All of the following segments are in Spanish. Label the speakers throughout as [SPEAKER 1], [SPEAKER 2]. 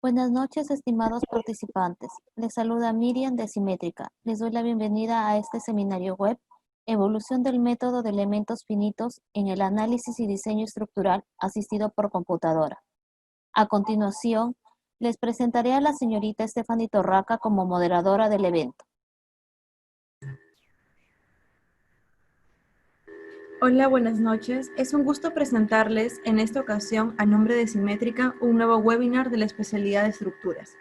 [SPEAKER 1] Buenas noches, estimados participantes. Les saluda Miriam de Simétrica. Les doy la bienvenida a este seminario web, Evolución del método de elementos finitos en el análisis y diseño estructural asistido por computadora. A continuación, les presentaré a la señorita Stephanie Torraca como moderadora del evento.
[SPEAKER 2] Hola, buenas noches. Es un gusto presentarles en esta ocasión, a nombre de Simétrica, un nuevo webinar de la especialidad de estructuras.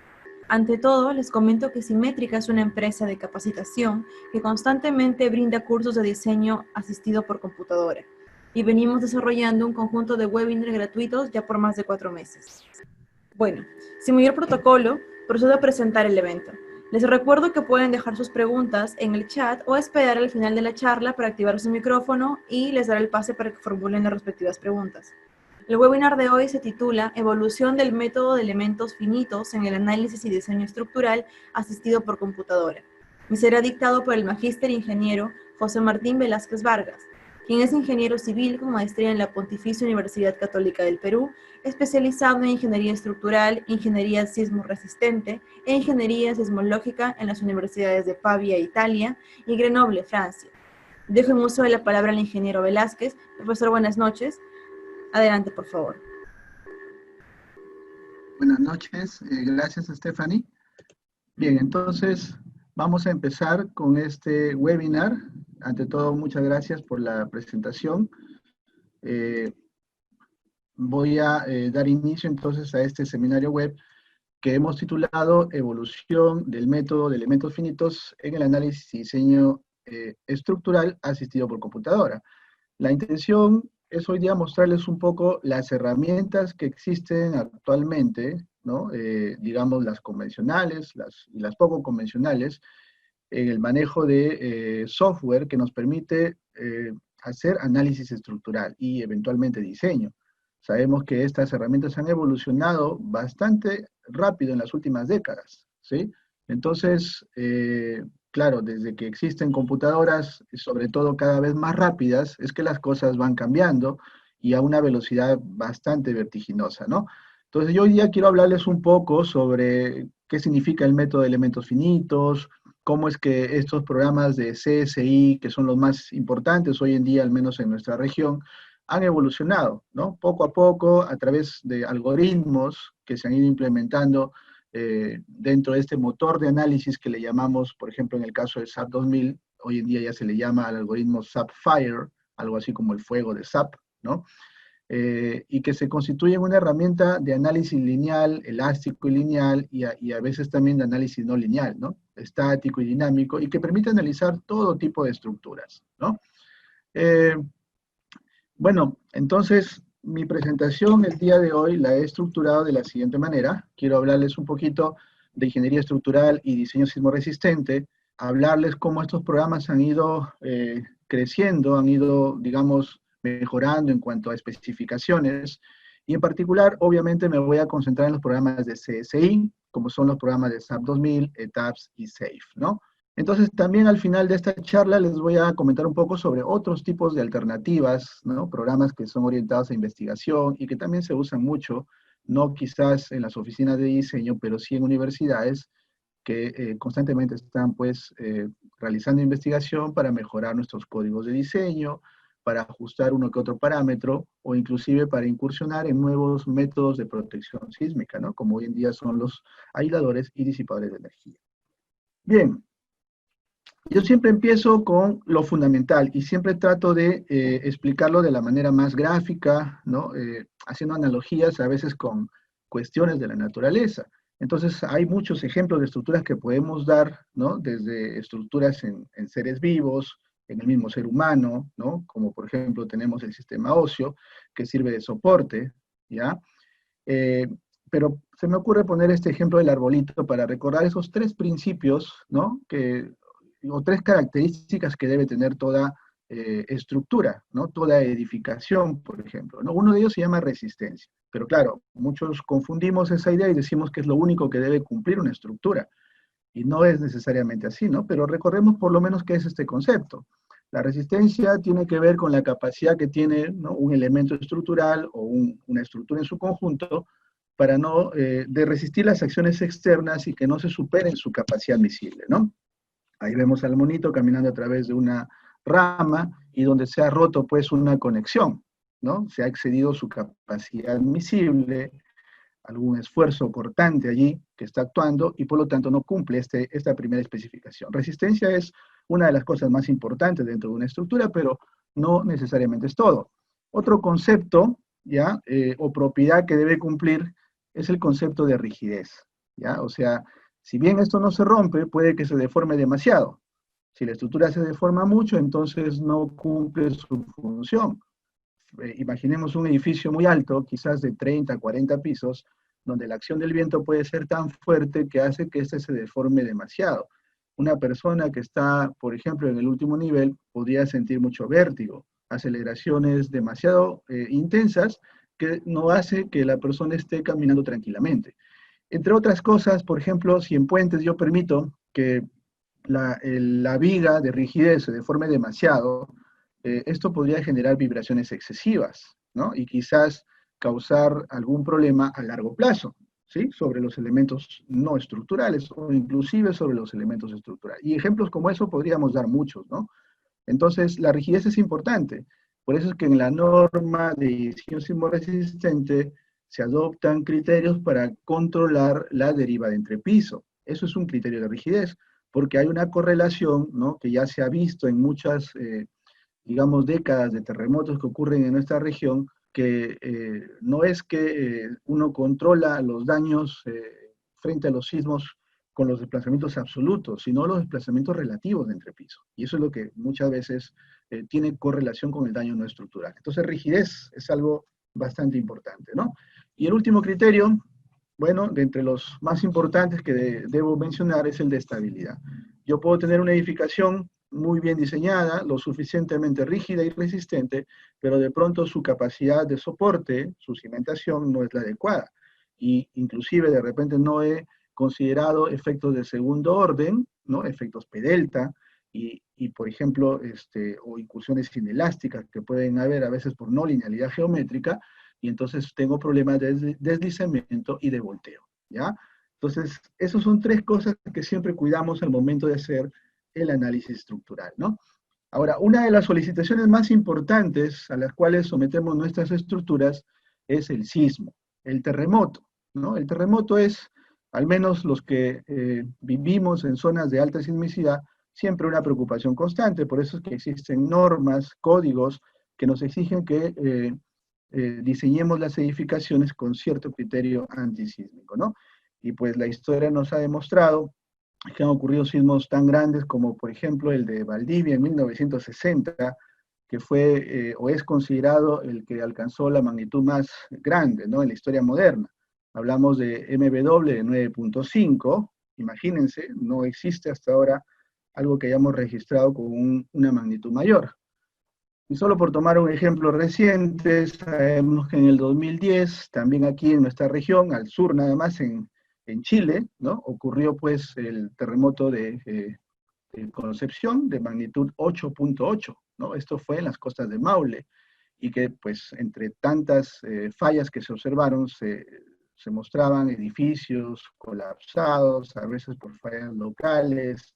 [SPEAKER 2] Ante todo, les comento que Simétrica es una empresa de capacitación que constantemente brinda cursos de diseño asistido por computadora, y venimos desarrollando un conjunto de webinars gratuitos ya por más de 4 meses. Bueno, sin mayor protocolo, procedo a presentar el evento. Les recuerdo que pueden dejar sus preguntas en el chat o esperar al final de la charla para activar su micrófono y les daré el pase para que formulen las respectivas preguntas. El webinar de hoy se titula Evolución del método de elementos finitos en el análisis y diseño estructural asistido por computadora, y será dictado por el magíster ingeniero José Martín Velázquez Vargas, quien es ingeniero civil con maestría en la Pontificia Universidad Católica del Perú, especializado en ingeniería estructural, ingeniería sismo resistente e ingeniería sismológica en las universidades de Pavia, Italia, y Grenoble, Francia. Dejo en uso de la palabra al ingeniero Velázquez. Profesor, buenas noches. Adelante, por favor.
[SPEAKER 3] Buenas noches, gracias Stephanie. Bien, entonces vamos a empezar con este webinar. Ante todo, muchas gracias por la presentación. Voy a dar inicio entonces a este seminario web que hemos titulado Evolución del método de elementos finitos en el análisis y diseño estructural asistido por computadora. La intención es hoy día mostrarles un poco las herramientas que existen actualmente, ¿no? Digamos las convencionales y las poco convencionales, en el manejo de software que nos permite hacer análisis estructural y eventualmente diseño. Sabemos que estas herramientas han evolucionado bastante rápido en las últimas décadas, ¿sí? Entonces, claro, desde que existen computadoras, sobre todo cada vez más rápidas, es que las cosas van cambiando y a una velocidad bastante vertiginosa, ¿no? Entonces yo hoy día quiero hablarles un poco sobre qué significa el método de elementos finitos, cómo es que estos programas de CSI, que son los más importantes hoy en día, al menos en nuestra región, han evolucionado, ¿no? Poco a poco, a través de algoritmos que se han ido implementando dentro de este motor de análisis que le llamamos, por ejemplo, en el caso del SAP 2000, hoy en día ya se le llama al algoritmo SAP Fire, algo así como el fuego de SAP, ¿no? Y que se constituye en una herramienta de análisis lineal, elástico y lineal, y a veces también de análisis no lineal, ¿no? Estático y dinámico, y que permite analizar todo tipo de estructuras, ¿no? Bueno, entonces mi presentación el día de hoy la he estructurado de la siguiente manera. Quiero hablarles un poquito de ingeniería estructural y diseño sismo resistente, hablarles cómo estos programas han ido creciendo, han ido, digamos, mejorando en cuanto a especificaciones, y en particular, obviamente, me voy a concentrar en los programas de CSI, como son los programas de SAP 2000, ETAPS y SAFE, ¿no? Entonces, también al final de esta charla les voy a comentar un poco sobre otros tipos de alternativas, ¿no? Programas que son orientados a investigación y que también se usan mucho, no quizás en las oficinas de diseño, pero sí en universidades que constantemente están pues realizando investigación para mejorar nuestros códigos de diseño, para ajustar uno que otro parámetro, o inclusive para incursionar en nuevos métodos de protección sísmica, ¿no? Como hoy en día son los aisladores y disipadores de energía. Bien. Yo siempre empiezo con lo fundamental y siempre trato de explicarlo de la manera más gráfica, ¿no? Haciendo analogías a veces con cuestiones de la naturaleza. Entonces hay muchos ejemplos de estructuras que podemos dar, ¿no? Desde estructuras en seres vivos, en el mismo ser humano, ¿no? Como por ejemplo tenemos el sistema óseo, que sirve de soporte, ¿ya? Pero se me ocurre poner este ejemplo del arbolito para recordar esos tres principios, ¿no? O tres características que debe tener toda estructura, ¿no? Toda edificación, por ejemplo, ¿no? Uno de ellos se llama resistencia, pero claro, muchos confundimos esa idea y decimos que es lo único que debe cumplir una estructura, y no es necesariamente así, ¿no? Pero recordemos por lo menos qué es este concepto. La resistencia tiene que ver con la capacidad que tiene, ¿no? Un elemento estructural o una estructura en su conjunto para de resistir las acciones externas y que no se superen su capacidad admisible, ¿no? Ahí vemos al monito caminando a través de una rama y donde se ha roto pues una conexión, ¿no? Se ha excedido su capacidad admisible, algún esfuerzo cortante allí que está actuando y por lo tanto no cumple esta primera especificación. Resistencia es una de las cosas más importantes dentro de una estructura, pero no necesariamente es todo. Otro concepto, ¿ya? O propiedad que debe cumplir es el concepto de rigidez, ¿ya? O sea, si bien esto no se rompe, puede que se deforme demasiado. Si la estructura se deforma mucho, entonces no cumple su función. Imaginemos un edificio muy alto, quizás de 30, 40 pisos, donde la acción del viento puede ser tan fuerte que hace que este se deforme demasiado. Una persona que está, por ejemplo, en el último nivel, podría sentir mucho vértigo, aceleraciones demasiado intensas que no hace que la persona esté caminando tranquilamente. Entre otras cosas, por ejemplo, si en puentes yo permito que la viga de rigidez se deforme demasiado, esto podría generar vibraciones excesivas, ¿no? Y quizás causar algún problema a largo plazo, ¿sí? Sobre los elementos no estructurales o inclusive sobre los elementos estructurales. Y ejemplos como eso podríamos dar muchos, ¿no? Entonces, la rigidez es importante. Por eso es que en la norma de diseño sismoresistente se adoptan criterios para controlar la deriva de entrepiso. Eso es un criterio de rigidez, porque hay una correlación, ¿no? Que ya se ha visto en muchas digamos, décadas de terremotos que ocurren en nuestra región, que no es que uno controla los daños frente a los sismos con los desplazamientos absolutos, sino los desplazamientos relativos de entrepiso. Y eso es lo que muchas veces tiene correlación con el daño no estructural. Entonces, rigidez es algo bastante importante, ¿no? Y el último criterio, bueno, de entre los más importantes que debo mencionar es el de estabilidad. Yo puedo tener una edificación muy bien diseñada, lo suficientemente rígida y resistente, pero de pronto su capacidad de soporte, su cimentación no es la adecuada. Y inclusive de repente no he considerado efectos de segundo orden, ¿no? Efectos P delta, y por ejemplo, o incursiones inelásticas que pueden haber a veces por no linealidad geométrica, y entonces tengo problemas de deslizamiento y de volteo, ¿ya? Entonces, esas son tres cosas que siempre cuidamos al momento de hacer el análisis estructural, ¿no? Ahora, una de las solicitaciones más importantes a las cuales sometemos nuestras estructuras es el sismo, el terremoto, ¿no? El terremoto es, al menos los que vivimos en zonas de alta sismicidad, siempre una preocupación constante, por eso es que existen normas, códigos que nos exigen que diseñemos las edificaciones con cierto criterio antisísmico, ¿no? Y pues la historia nos ha demostrado que han ocurrido sismos tan grandes como por ejemplo el de Valdivia en 1960, que fue o es considerado el que alcanzó la magnitud más grande, ¿no? En la historia moderna. Hablamos de MW de 9.5, imagínense, no existe hasta ahora algo que hayamos registrado con una magnitud mayor. Y solo por tomar un ejemplo reciente, sabemos que en el 2010, también aquí en nuestra región, al sur nada más, en Chile, ¿no? Ocurrió pues el terremoto de Concepción de magnitud 8.8, ¿no? Esto fue en las costas de Maule, y que pues entre tantas fallas que se observaron, se mostraban edificios colapsados, a veces por fallas locales,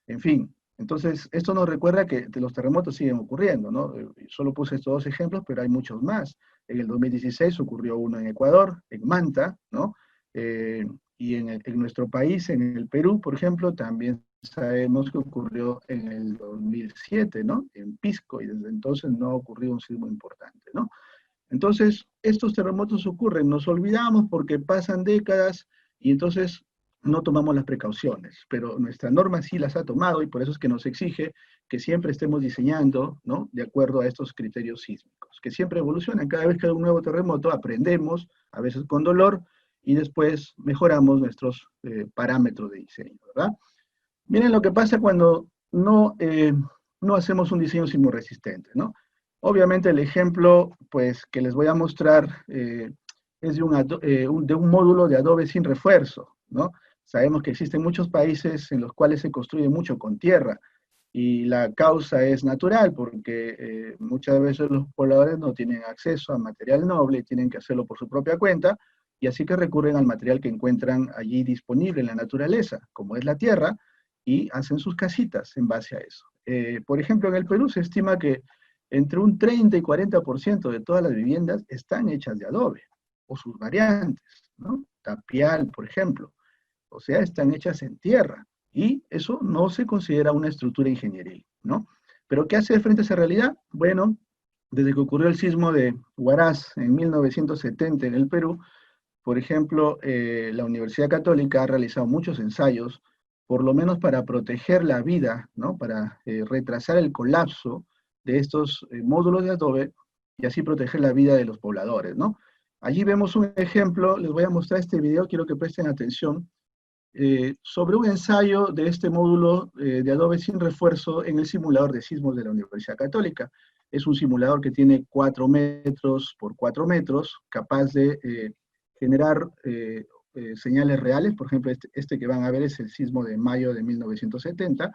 [SPEAKER 3] en fin. Entonces, esto nos recuerda que los terremotos siguen ocurriendo, ¿no? Solo puse estos dos ejemplos, pero hay muchos más. En el 2016 ocurrió uno en Ecuador, en Manta, ¿no? Y en nuestro país, en el Perú, por ejemplo, también sabemos que ocurrió en el 2007, ¿no? En Pisco, y desde entonces no ha ocurrido un sismo importante, ¿no? Entonces, estos terremotos ocurren, nos olvidamos porque pasan décadas y entonces no tomamos las precauciones, pero nuestra norma sí las ha tomado y por eso es que nos exige que siempre estemos diseñando, ¿no? De acuerdo a estos criterios sísmicos, que siempre evolucionan. Cada vez que hay un nuevo terremoto aprendemos, a veces con dolor, y después mejoramos nuestros parámetros de diseño, ¿verdad? Miren lo que pasa cuando no hacemos un diseño sismoresistente, ¿no? Obviamente el ejemplo pues, que les voy a mostrar es de un módulo de adobe sin refuerzo, ¿no? Sabemos que existen muchos países en los cuales se construye mucho con tierra, y la causa es natural, porque muchas veces los pobladores no tienen acceso a material noble y tienen que hacerlo por su propia cuenta, y así que recurren al material que encuentran allí disponible en la naturaleza, como es la tierra, y hacen sus casitas en base a eso. Por ejemplo, en el Perú se estima que entre un 30 y 40% de todas las viviendas están hechas de adobe, o sus variantes, ¿no? Tapial, por ejemplo. O sea, están hechas en tierra, y eso no se considera una estructura ingenieril, ¿no? ¿Pero qué hace frente a esa realidad? Bueno, desde que ocurrió el sismo de Huaraz en 1970 en el Perú, por ejemplo, la Universidad Católica ha realizado muchos ensayos, por lo menos para proteger la vida, ¿no? Para retrasar el colapso de estos módulos de adobe y así proteger la vida de los pobladores, ¿no? Allí vemos un ejemplo, les voy a mostrar este video, quiero que presten atención, sobre un ensayo de este módulo de adobe sin refuerzo en el simulador de sismos de la Universidad Católica. Es un simulador que tiene 4 metros por 4 metros, capaz de generar señales reales. Por ejemplo, este que van a ver es el sismo de mayo de 1970,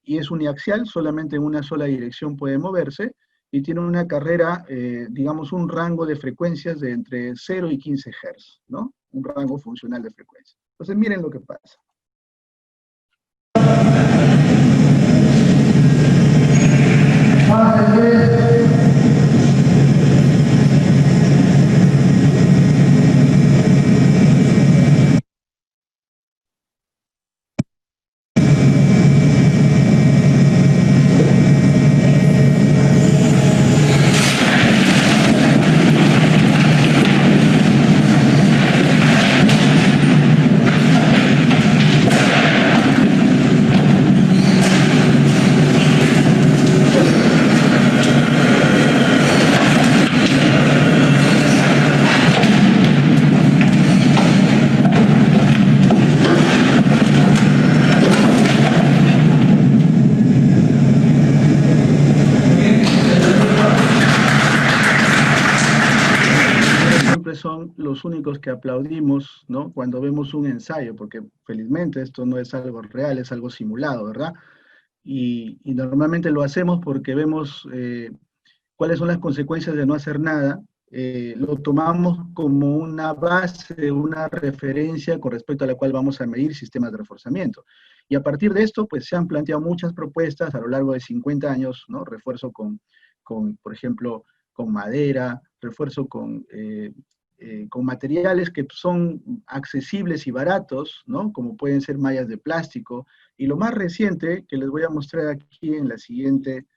[SPEAKER 3] y es uniaxial, solamente en una sola dirección puede moverse, y tiene una carrera, digamos, un rango de frecuencias de entre 0 y 15 Hz, ¿no? Un rango funcional de frecuencia. Entonces, miren lo que pasa. Son los únicos que aplaudimos, ¿no? Cuando vemos un ensayo, porque felizmente esto no es algo real, es algo simulado, ¿verdad? Y normalmente lo hacemos porque vemos cuáles son las consecuencias de no hacer nada, lo tomamos como una base, una referencia con respecto a la cual vamos a medir sistemas de reforzamiento. Y a partir de esto, pues se han planteado muchas propuestas a lo largo de 50 años, ¿no? Refuerzo con por ejemplo, con madera, refuerzo con materiales que son accesibles y baratos, ¿no? Como pueden ser mallas de plástico. Y lo más reciente, que les voy a mostrar aquí en la siguiente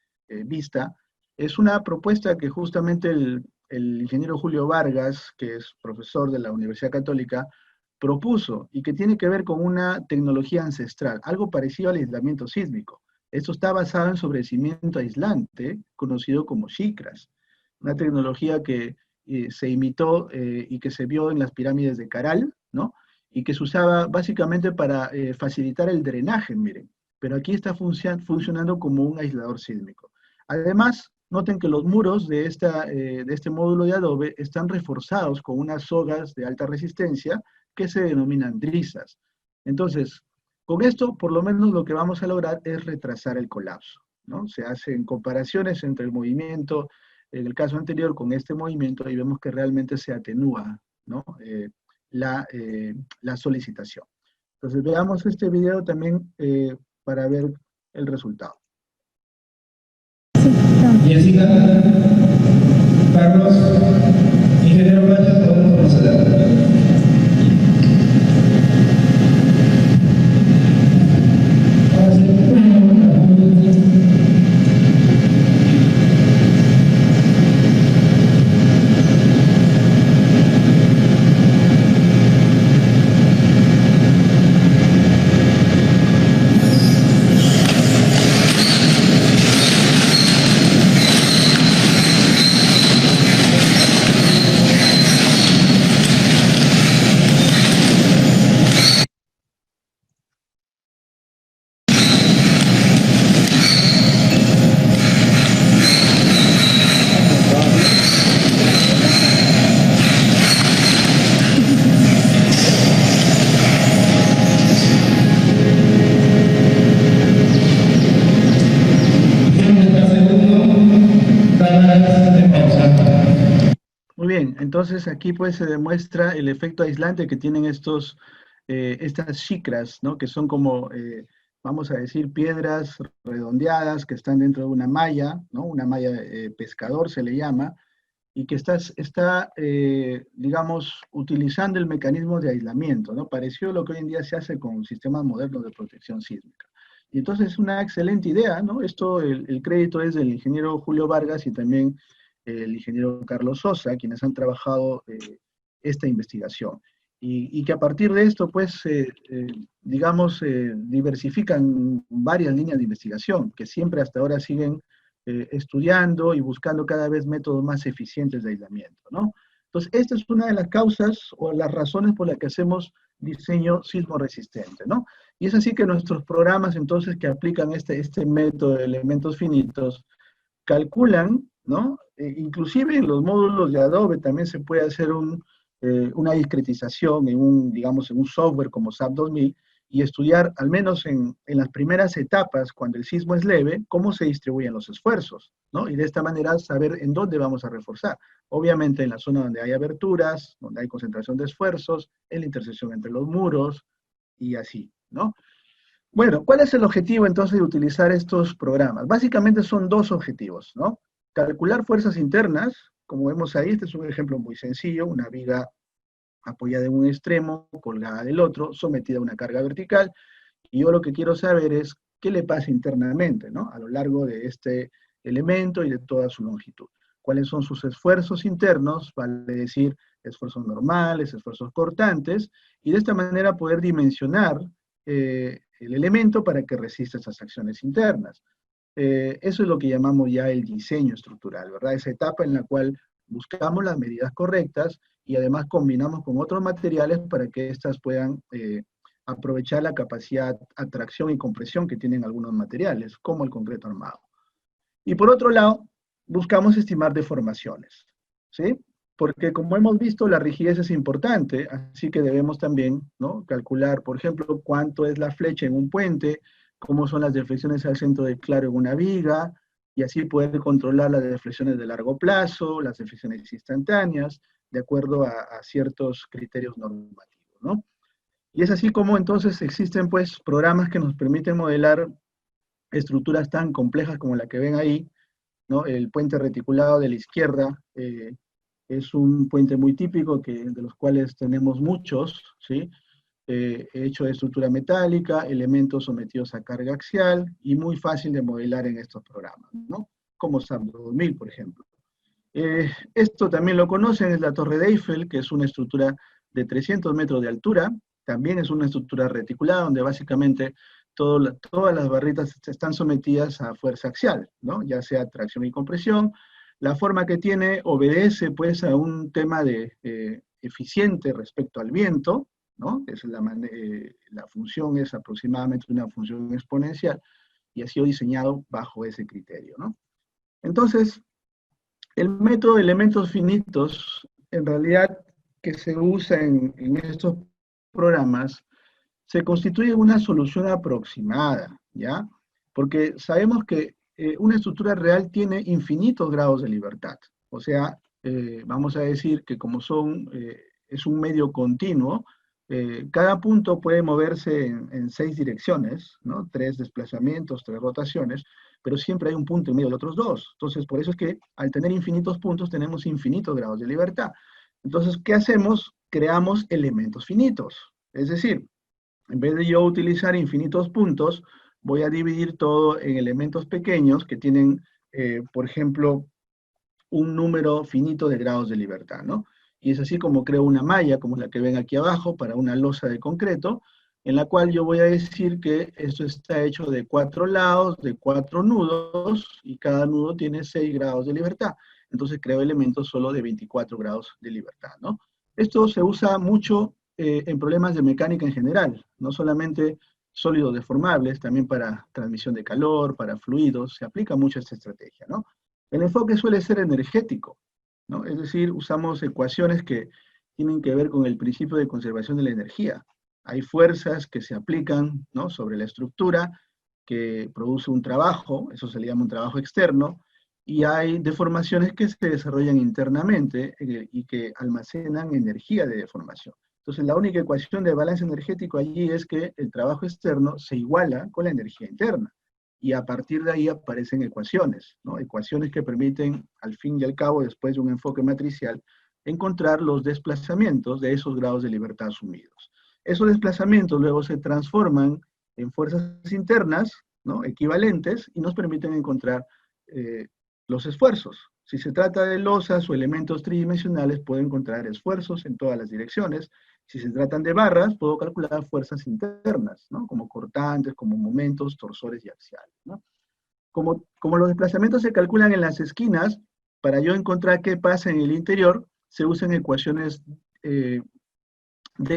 [SPEAKER 3] vista, es una propuesta que justamente el ingeniero Julio Vargas, que es profesor de la Universidad Católica, propuso, y que tiene que ver con una tecnología ancestral, algo parecido al aislamiento sísmico. Esto está basado en sobrecimiento aislante, conocido como SHICRAS, una tecnología que se imitó y que se vio en las pirámides de Caral, ¿no? Y que se usaba básicamente para facilitar el drenaje, miren. Pero aquí está funcionando como un aislador sísmico. Además, noten que los muros de este módulo de adobe están reforzados con unas sogas de alta resistencia que se denominan drisas. Entonces, con esto, por lo menos lo que vamos a lograr es retrasar el colapso, ¿no? Se hacen comparaciones entre el movimiento, en el caso anterior, con este movimiento, y vemos que realmente se atenúa, ¿no? La solicitación. Entonces, veamos este video también para ver el resultado.
[SPEAKER 4] Jessica, Carlos, ingeniero Blanca, podemos proceder.
[SPEAKER 3] Muy bien, entonces aquí pues se demuestra el efecto aislante que tienen estas shikras, ¿no? Que son como, vamos a decir, piedras redondeadas que están dentro de una malla, ¿no? Una malla pescador se le llama, y que digamos, utilizando el mecanismo de aislamiento, ¿no? Pareció lo que hoy en día se hace con sistemas modernos de protección sísmica. Y entonces es una excelente idea, ¿no? Esto, el crédito es del ingeniero Julio Vargas y también el ingeniero Carlos Sosa, quienes han trabajado esta investigación. Y que a partir de esto, pues, digamos, diversifican varias líneas de investigación, que siempre hasta ahora siguen estudiando y buscando cada vez métodos más eficientes de aislamiento, ¿no? Entonces, esta es una de las causas o las razones por las que hacemos diseño sismo resistente, ¿no? Y es así que nuestros programas, entonces, que aplican este método de elementos finitos, calculan, ¿no? Inclusive en los módulos de Adobe también se puede hacer una discretización digamos, en un software como SAP 2000 y estudiar, al menos en las primeras etapas, cuando el sismo es leve, cómo se distribuyen los esfuerzos, ¿no? Y de esta manera saber en dónde vamos a reforzar. Obviamente en la zona donde hay aberturas, donde hay concentración de esfuerzos, en la intersección entre los muros y así, ¿no? Bueno, ¿cuál es el objetivo entonces de utilizar estos programas? Básicamente son dos objetivos, ¿no? Calcular fuerzas internas, como vemos ahí, este es un ejemplo muy sencillo, una viga apoyada en un extremo, colgada del otro, sometida a una carga vertical, y yo lo que quiero saber es qué le pasa internamente, ¿no? A lo largo de este elemento y de toda su longitud. ¿Cuáles son sus esfuerzos internos? Vale decir, esfuerzos normales, esfuerzos cortantes, y de esta manera poder dimensionar el elemento para que resista esas acciones internas. Eso es lo que llamamos ya el diseño estructural, ¿verdad? Esa etapa en la cual buscamos las medidas correctas y además combinamos con otros materiales para que éstas puedan aprovechar la capacidad, atracción y compresión que tienen algunos materiales, como el concreto armado. Y por otro lado, buscamos estimar deformaciones, ¿sí? Porque como hemos visto, la rigidez es importante, así que debemos también, ¿no?, calcular, por ejemplo, cuánto es la flecha en un puente, cómo son las deflexiones al centro del claro en una viga, y así poder controlar las deflexiones de largo plazo, las deflexiones instantáneas, de acuerdo a ciertos criterios normativos, ¿no? Y es así como entonces existen pues programas que nos permiten modelar estructuras tan complejas como la que ven ahí, ¿no? El puente reticulado de la izquierda es un puente muy típico de los cuales tenemos muchos, ¿sí? Hecho de estructura metálica, elementos sometidos a carga axial y muy fácil de modelar en estos programas, ¿no? Como SAP 2000, por ejemplo. Esto también lo conocen, es la Torre de Eiffel, que es una estructura de 300 metros de altura, también es una estructura reticulada, donde básicamente todas las barritas están sometidas a fuerza axial, ¿no? Ya sea tracción y compresión. La forma que tiene obedece pues a un tema eficiente respecto al viento, ¿no? La función es aproximadamente una función exponencial y ha sido diseñado bajo ese criterio, ¿no? Entonces, el método de elementos finitos, en realidad, que se usa en estos programas, se constituye una solución aproximada, ¿ya? Porque sabemos que una estructura real tiene infinitos grados de libertad. O sea, vamos a decir que como es un medio continuo, cada punto puede moverse en 6 direcciones, ¿no? 3 desplazamientos, 3 rotaciones, pero siempre hay un punto en medio de los otros dos. Entonces, por eso es que al tener infinitos puntos tenemos infinitos grados de libertad. Entonces, ¿qué hacemos? Creamos elementos finitos. Es decir, en vez de yo utilizar infinitos puntos, voy a dividir todo en elementos pequeños que tienen, por ejemplo, un número finito de grados de libertad, ¿no? Y es así como creo una malla, como la que ven aquí abajo, para una losa de concreto, en la cual yo voy a decir que esto está hecho de 4 lados, de 4 nudos, y cada nudo tiene 6 grados de libertad. Entonces creo elementos solo de 24 grados de libertad, ¿no? Esto se usa mucho en problemas de mecánica en general, no solamente sólidos deformables, también para transmisión de calor, para fluidos, se aplica mucho esta estrategia, ¿no? El enfoque suele ser energético, ¿no? Es decir, usamos ecuaciones que tienen que ver con el principio de conservación de la energía. Hay fuerzas que se aplican, ¿no?, sobre la estructura, que produce un trabajo, eso se le llama un trabajo externo, y hay deformaciones que se desarrollan internamente y que almacenan energía de deformación. Entonces, la única ecuación de balance energético allí es que el trabajo externo se iguala con la energía interna. Y a partir de ahí aparecen ecuaciones, ¿no? Ecuaciones que permiten, al fin y al cabo, después de un enfoque matricial, encontrar los desplazamientos de esos grados de libertad asumidos. Esos desplazamientos luego se transforman en fuerzas internas, ¿no? Equivalentes, y nos permiten encontrar los esfuerzos. Si se trata de losas o elementos tridimensionales, puedo encontrar esfuerzos en todas las direcciones. Si se tratan de barras, puedo calcular fuerzas internas, ¿no? Como cortantes, como momentos, torsores y axiales, ¿no? Como los desplazamientos se calculan en las esquinas, para yo encontrar qué pasa en el interior, se usan ecuaciones de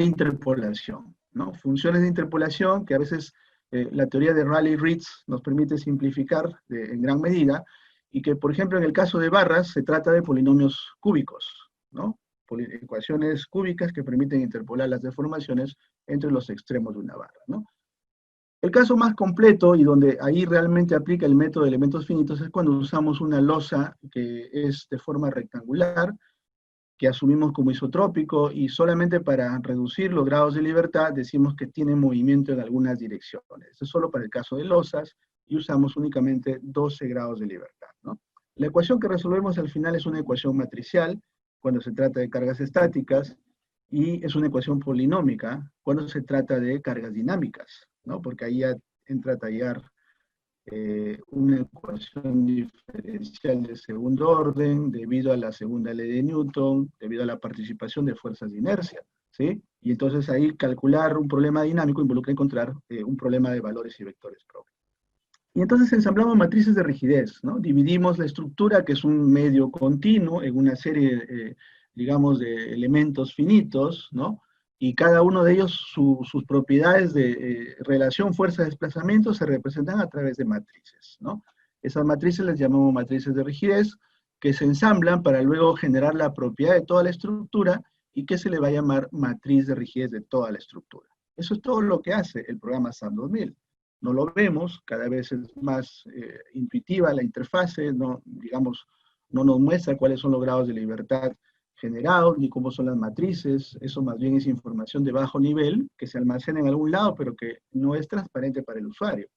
[SPEAKER 3] interpolación, ¿no? Funciones de interpolación que a veces la teoría de Rayleigh-Ritz nos permite simplificar en gran medida, y que, por ejemplo, en el caso de barras, se trata de polinomios cúbicos, ¿no? Ecuaciones cúbicas que permiten interpolar las deformaciones entre los extremos de una barra, ¿no? El caso más completo, y donde ahí realmente aplica el método de elementos finitos, es cuando usamos una losa que es de forma rectangular, que asumimos como isotrópico, y solamente para reducir los grados de libertad decimos que tiene movimiento en algunas direcciones. Eso es solo para el caso de losas, y usamos únicamente 12 grados de libertad, ¿no? La ecuación que resolvemos al final es una ecuación matricial, cuando se trata de cargas estáticas, y es una ecuación polinómica cuando se trata de cargas dinámicas, ¿no? Porque ahí ya entra a tallar una ecuación diferencial de segundo orden debido a la segunda ley de Newton, debido a la participación de fuerzas de inercia, ¿sí? Y entonces ahí calcular un problema dinámico involucra encontrar un problema de valores y vectores propios. Y entonces ensamblamos matrices de rigidez, ¿no? Dividimos la estructura, que es un medio continuo, en una serie, digamos, de elementos finitos, ¿no? Y cada uno de ellos, sus propiedades de relación fuerza-desplazamiento se representan a través de matrices, ¿no? Esas matrices las llamamos matrices de rigidez, que se ensamblan para luego generar la propiedad de toda la estructura y que se le va a llamar matriz de rigidez de toda la estructura. Eso es todo lo que hace el programa SAP 2000. No lo vemos, cada vez es más intuitiva la interfase, no, digamos, no nos muestra cuáles son los grados de libertad generados, ni cómo son las matrices. Eso más bien es información de bajo nivel, que se almacena en algún lado, pero que no es transparente para el usuario.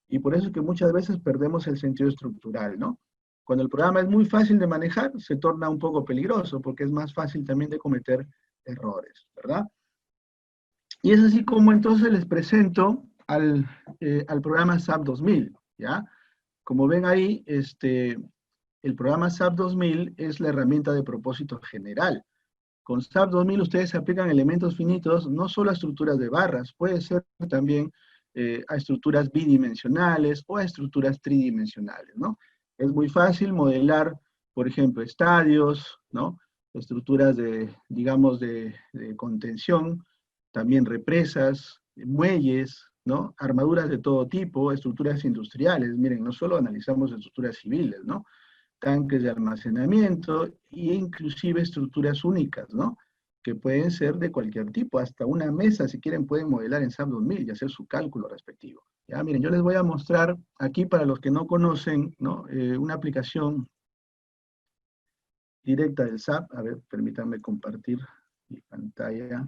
[SPEAKER 3] Y por eso es que muchas veces perdemos el sentido estructural, ¿no? Cuando el programa es muy fácil de manejar, se torna un poco peligroso, porque es más fácil también de cometer errores, ¿verdad? Y es así como entonces les presento al programa SAP 2000, ¿ya? Como ven ahí, el programa SAP 2000 es la herramienta de propósito general. Con SAP 2000 ustedes aplican elementos finitos no solo a estructuras de barras, puede ser también a estructuras bidimensionales o a estructuras tridimensionales, ¿no? Es muy fácil modelar, por ejemplo, estadios, ¿no? Estructuras de, digamos, de contención, también represas, muelles, ¿no? Armaduras de todo tipo, estructuras industriales. Miren, no solo analizamos estructuras civiles, ¿no? Tanques de almacenamiento e inclusive estructuras únicas, ¿no? Que pueden ser de cualquier tipo, hasta una mesa, si quieren, pueden modelar en SAP 2000 y hacer su cálculo respectivo. Ya, miren, yo les voy a mostrar aquí, para los que no conocen, ¿no? Una aplicación directa del SAP. A ver, permítanme compartir mi pantalla.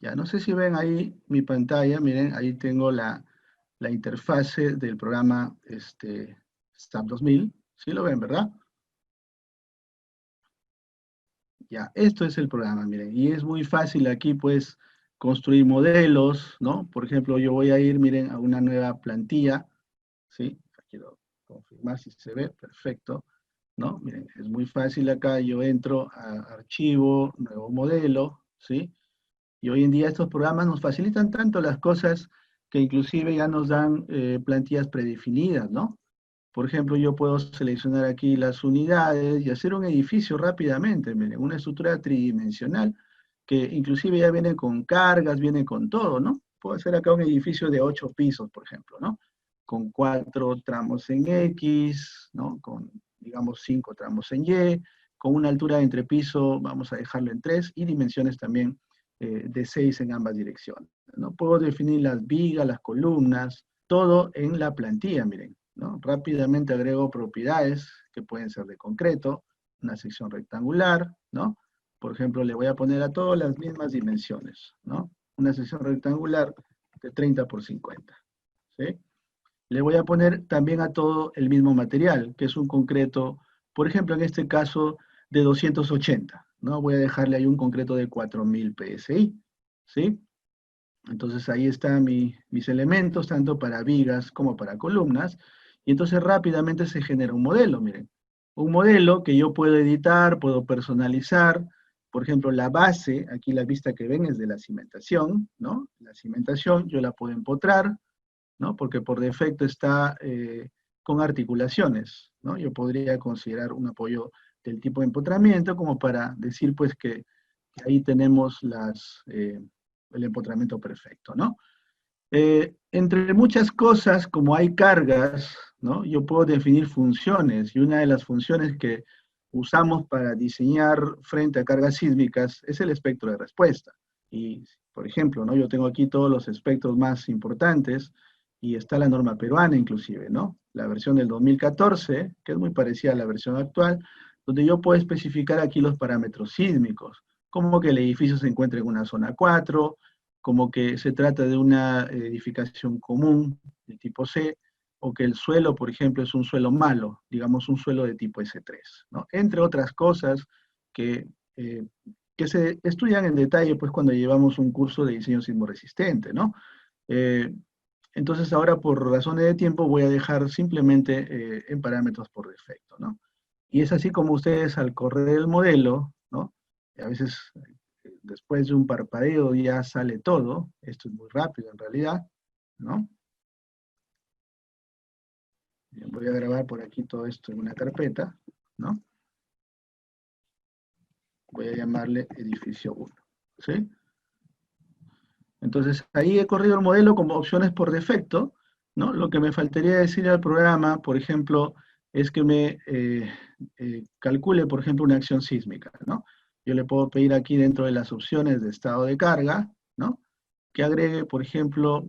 [SPEAKER 3] Ya, no sé si ven ahí mi pantalla, miren, ahí tengo la interfase del programa SAP 2000, ¿sí lo ven, verdad? Ya, esto es el programa, miren, y es muy fácil aquí, pues, construir modelos, ¿no? Por ejemplo, yo voy a ir, miren, a una nueva plantilla, ¿sí? Quiero confirmar si se ve, perfecto, ¿no? Miren, es muy fácil acá, yo entro a archivo, nuevo modelo, ¿sí? Y hoy en día estos programas nos facilitan tanto las cosas que inclusive ya nos dan plantillas predefinidas, ¿no? Por ejemplo, yo puedo seleccionar aquí las unidades y hacer un edificio rápidamente, miren, una estructura tridimensional que inclusive ya viene con cargas, viene con todo, ¿no? Puedo hacer acá un edificio de 8 pisos, por ejemplo, ¿no? Con 4 tramos en X, ¿no? Con, digamos, 5 tramos en Y, con una altura de entrepiso, vamos a dejarlo en 3, y dimensiones también de 6 en ambas direcciones, ¿no? Puedo definir las vigas, las columnas, todo en la plantilla, miren, ¿no? Rápidamente agrego propiedades que pueden ser de concreto, una sección rectangular, ¿no? Por ejemplo, le voy a poner a todo las mismas dimensiones, ¿no? Una sección rectangular de 30 por 50, ¿sí? Le voy a poner también a todo el mismo material, que es un concreto, por ejemplo, en este caso, de 280, ¿no? Voy a dejarle ahí un concreto de 4000 PSI, ¿sí? Entonces ahí están mis elementos, tanto para vigas como para columnas, y entonces rápidamente se genera un modelo, miren. Un modelo que yo puedo editar, puedo personalizar. Por ejemplo, la base, aquí la vista que ven es de la cimentación, ¿no? La cimentación yo la puedo empotrar, ¿no? Porque por defecto está con articulaciones, ¿no? Yo podría considerar un apoyo del tipo de empotramiento como para decir pues que ahí tenemos el empotramiento perfecto, ¿no? Entre muchas cosas, como hay cargas, ¿no? Yo puedo definir funciones, y una de las funciones que usamos para diseñar frente a cargas sísmicas es el espectro de respuesta. Y, por ejemplo, ¿no? Yo tengo aquí todos los espectros más importantes, y está la norma peruana inclusive, ¿no? La versión del 2014, que es muy parecida a la versión actual, donde yo puedo especificar aquí los parámetros sísmicos, como que el edificio se encuentre en una zona 4, como que se trata de una edificación común de tipo C, o que el suelo, por ejemplo, es un suelo malo, digamos un suelo de tipo S3, ¿no? Entre otras cosas eh, que se estudian en detalle pues, cuando llevamos un curso de diseño sismoresistente, ¿no? Eh, entonces ahora por razones de tiempo voy a dejar simplemente en parámetros por defecto, ¿no? Y es así como ustedes al correr el modelo, ¿no? A veces después de un parpadeo ya sale todo, esto es muy rápido en realidad, ¿no? Bien, voy a grabar por aquí todo esto en una carpeta, ¿no? Voy a llamarle edificio 1, ¿sí? Entonces ahí he corrido el modelo como opciones por defecto, ¿no? Lo que me faltaría decir al programa, por ejemplo, es que me calcule, por ejemplo, una acción sísmica, ¿no? Yo le puedo pedir aquí dentro de las opciones de estado de carga, ¿no? Que agregue, por ejemplo,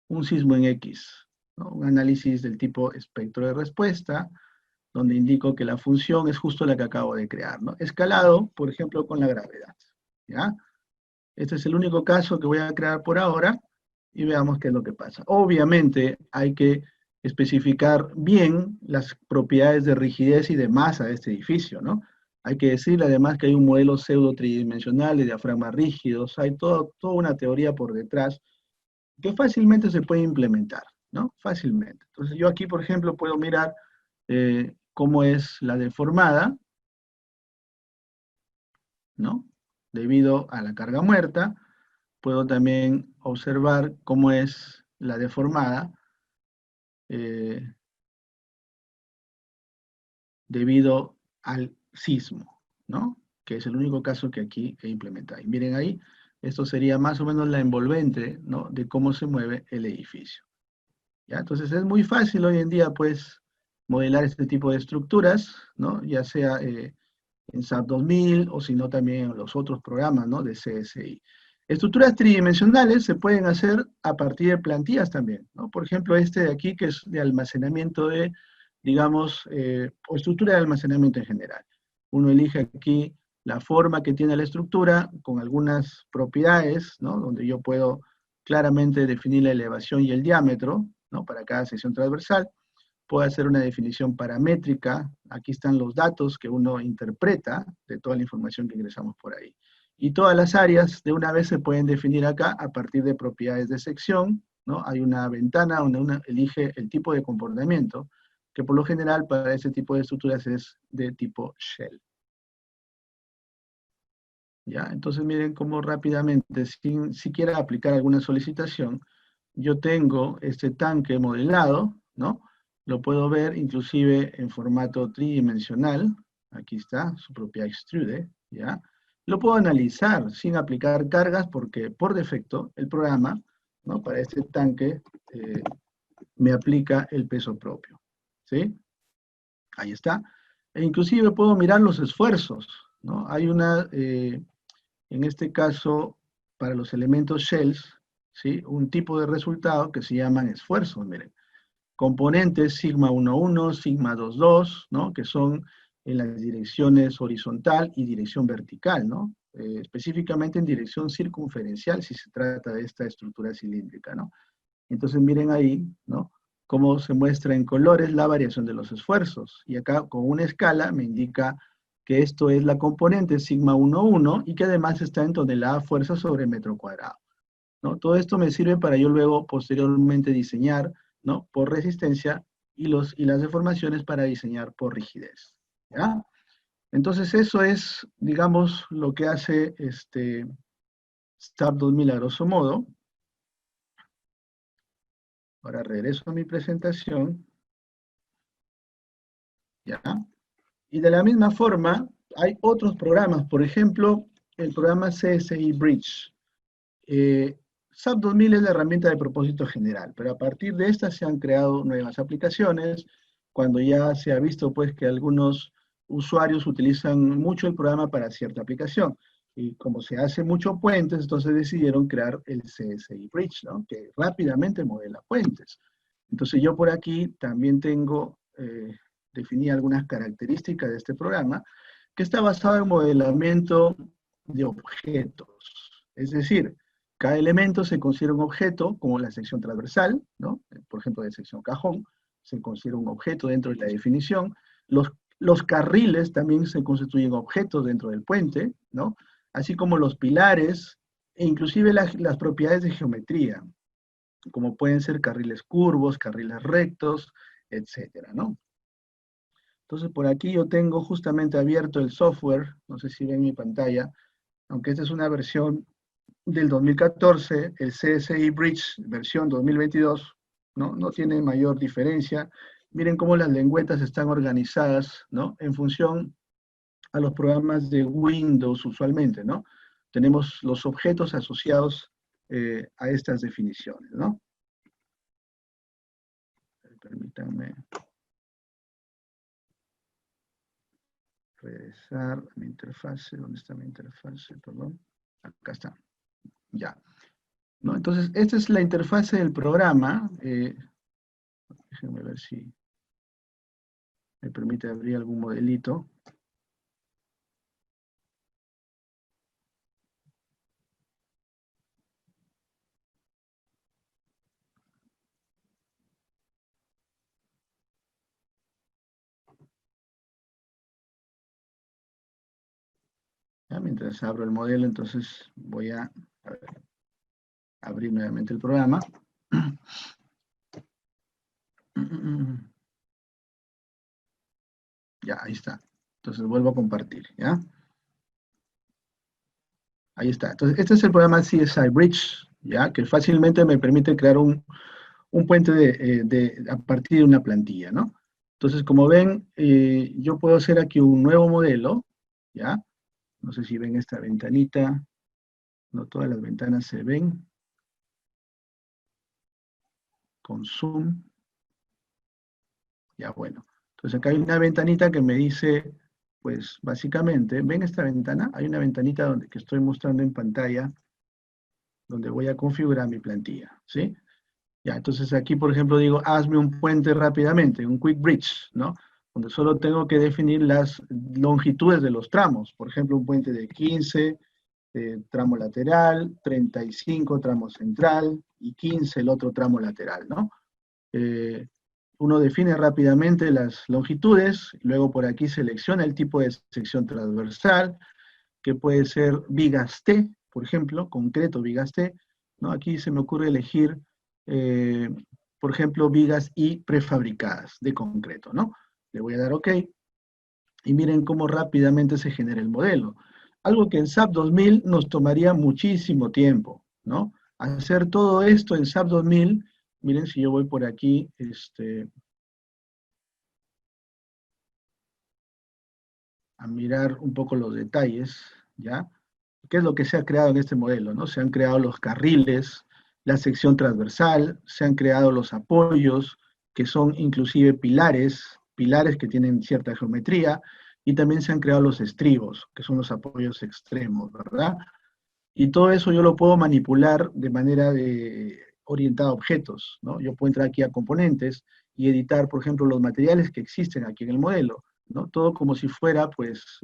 [SPEAKER 3] un sismo en X, ¿no? Un análisis del tipo espectro de respuesta, donde indico que la función es justo la que acabo de crear, ¿no? Escalado, por ejemplo, con la gravedad, ¿ya? Este es el único caso que voy a crear por ahora y veamos qué es lo que pasa. Obviamente hay que especificar bien las propiedades de rigidez y de masa de este edificio, ¿no? Hay que decirle además que hay un modelo pseudo tridimensional de diafragmas rígidos, hay toda una teoría por detrás que fácilmente se puede implementar, ¿no? Fácilmente. Entonces yo aquí, por ejemplo, puedo mirar cómo es la deformada, ¿no? Debido a la carga muerta. Puedo también observar cómo es la deformada debido al sismo, ¿no? Que es el único caso que aquí he implementado. Y miren ahí, esto sería más o menos la envolvente, ¿no? De cómo se mueve el edificio. ¿Ya? Entonces es muy fácil hoy en día, pues, modelar este tipo de estructuras, ¿no? Ya sea en SAP 2000 o si no también en los otros programas, ¿no? De CSI. Estructuras tridimensionales se pueden hacer a partir de plantillas también, ¿no? Por ejemplo, este de aquí que es de almacenamiento de, digamos, o estructura de almacenamiento en general. Uno elige aquí la forma que tiene la estructura con algunas propiedades, ¿no? Donde yo puedo claramente definir la elevación y el diámetro, ¿no? Para cada sección transversal. Puedo hacer una definición paramétrica. Aquí están los datos que uno interpreta de toda la información que ingresamos por ahí. Y todas las áreas de una vez se pueden definir acá a partir de propiedades de sección, ¿no? Hay una ventana donde uno elige el tipo de comportamiento, que por lo general para ese tipo de estructuras es de tipo shell. ¿Ya? Entonces miren cómo rápidamente, sin siquiera aplicar alguna solicitación, yo tengo este tanque modelado, ¿no? Lo puedo ver inclusive en formato tridimensional. Aquí está, su propia extrude, ¿ya? Lo puedo analizar sin aplicar cargas porque por defecto el programa, ¿no? Para este tanque me aplica el peso propio, ¿sí? Ahí está. E inclusive puedo mirar los esfuerzos, ¿no? Hay una, en este caso, para los elementos shells, ¿sí? Un tipo de resultado que se llaman esfuerzos, miren. Componentes sigma 1,1, sigma 2,2, ¿no? Que son en las direcciones horizontal y dirección vertical, ¿no? Específicamente en dirección circunferencial si se trata de esta estructura cilíndrica, ¿no? Entonces miren ahí, ¿no? Cómo se muestra en colores la variación de los esfuerzos. Y acá con una escala me indica que esto es la componente sigma 1,1 y que además está en tonelada fuerza sobre metro cuadrado, ¿no? Todo esto me sirve para yo luego posteriormente diseñar, ¿no? Por resistencia y las deformaciones para diseñar por rigidez, ¿ya? Entonces eso es, digamos, lo que hace SAP 2000 a grosso modo. Ahora regreso a mi presentación, ¿ya? Y de la misma forma, hay otros programas, por ejemplo, el programa CSI Bridge. SAP 2000 es la herramienta de propósito general, pero a partir de esta se han creado nuevas aplicaciones, cuando ya se ha visto pues que algunos usuarios utilizan mucho el programa para cierta aplicación. Y como se hace mucho puentes, entonces decidieron crear el CSI Bridge, ¿no? Que rápidamente modela puentes. Entonces yo por aquí también tengo definí algunas características de este programa, que está basado en modelamiento de objetos. Es decir, cada elemento se considera un objeto, como la sección transversal, ¿no? Por ejemplo, de sección cajón, se considera un objeto dentro de la definición. Los carriles también se constituyen objetos dentro del puente, ¿no? Así como los pilares, e inclusive las propiedades de geometría, como pueden ser carriles curvos, carriles rectos, etcétera, ¿no? Entonces por aquí yo tengo justamente abierto el software, no sé si ven mi pantalla, aunque esta es una versión del 2014, el CSI Bridge versión 2022, no tiene mayor diferencia. Miren cómo las lengüetas están organizadas, ¿no? En función a los programas de Windows usualmente, ¿no? Tenemos los objetos asociados a estas definiciones, ¿no? Permítanme regresar a mi interfase. ¿Dónde está mi interfase? Perdón. Acá está. Ya. ¿No? Entonces, esta es la interfase del programa. Déjenme ver si me permite abrir algún modelito. Ya, mientras abro el modelo, entonces voy a abrir nuevamente el programa. Ya, ahí está. Entonces vuelvo a compartir, ¿ya? Ahí está. Entonces, este es el programa CSI Bridge, ¿ya? Que fácilmente me permite crear un puente a partir de una plantilla, ¿no? Entonces, como ven, yo puedo hacer aquí un nuevo modelo, ¿ya? No sé si ven esta ventanita. No todas las ventanas se ven. Con zoom. Ya, bueno. Entonces acá hay una ventanita que me dice, pues básicamente, ¿ven esta ventana? Hay una ventanita que estoy mostrando en pantalla, donde voy a configurar mi plantilla, ¿sí? Ya, entonces aquí, por ejemplo, digo, hazme un puente rápidamente, un quick bridge, ¿no? Donde solo tengo que definir las longitudes de los tramos. Por ejemplo, un puente de 15, tramo lateral, 35 tramo central, y 15 el otro tramo lateral, ¿no? Uno define rápidamente las longitudes, luego por aquí selecciona el tipo de sección transversal, que puede ser vigas T, por ejemplo, concreto vigas T, ¿no? Aquí se me ocurre elegir, por ejemplo, vigas I prefabricadas de concreto, ¿no? Le voy a dar OK, y miren cómo rápidamente se genera el modelo. Algo que en SAP 2000 nos tomaría muchísimo tiempo, ¿no? Hacer todo esto en SAP 2000, miren si yo voy por aquí, a mirar un poco los detalles, ¿ya? ¿Qué es lo que se ha creado en este modelo, no? Se han creado los carriles, la sección transversal, se han creado los apoyos, que son inclusive pilares que tienen cierta geometría, y también se han creado los estribos, que son los apoyos extremos, ¿verdad? Y todo eso yo lo puedo manipular de manera orientada a objetos, ¿no? Yo puedo entrar aquí a componentes y editar, por ejemplo, los materiales que existen aquí en el modelo, ¿no? Todo como si fuera, pues,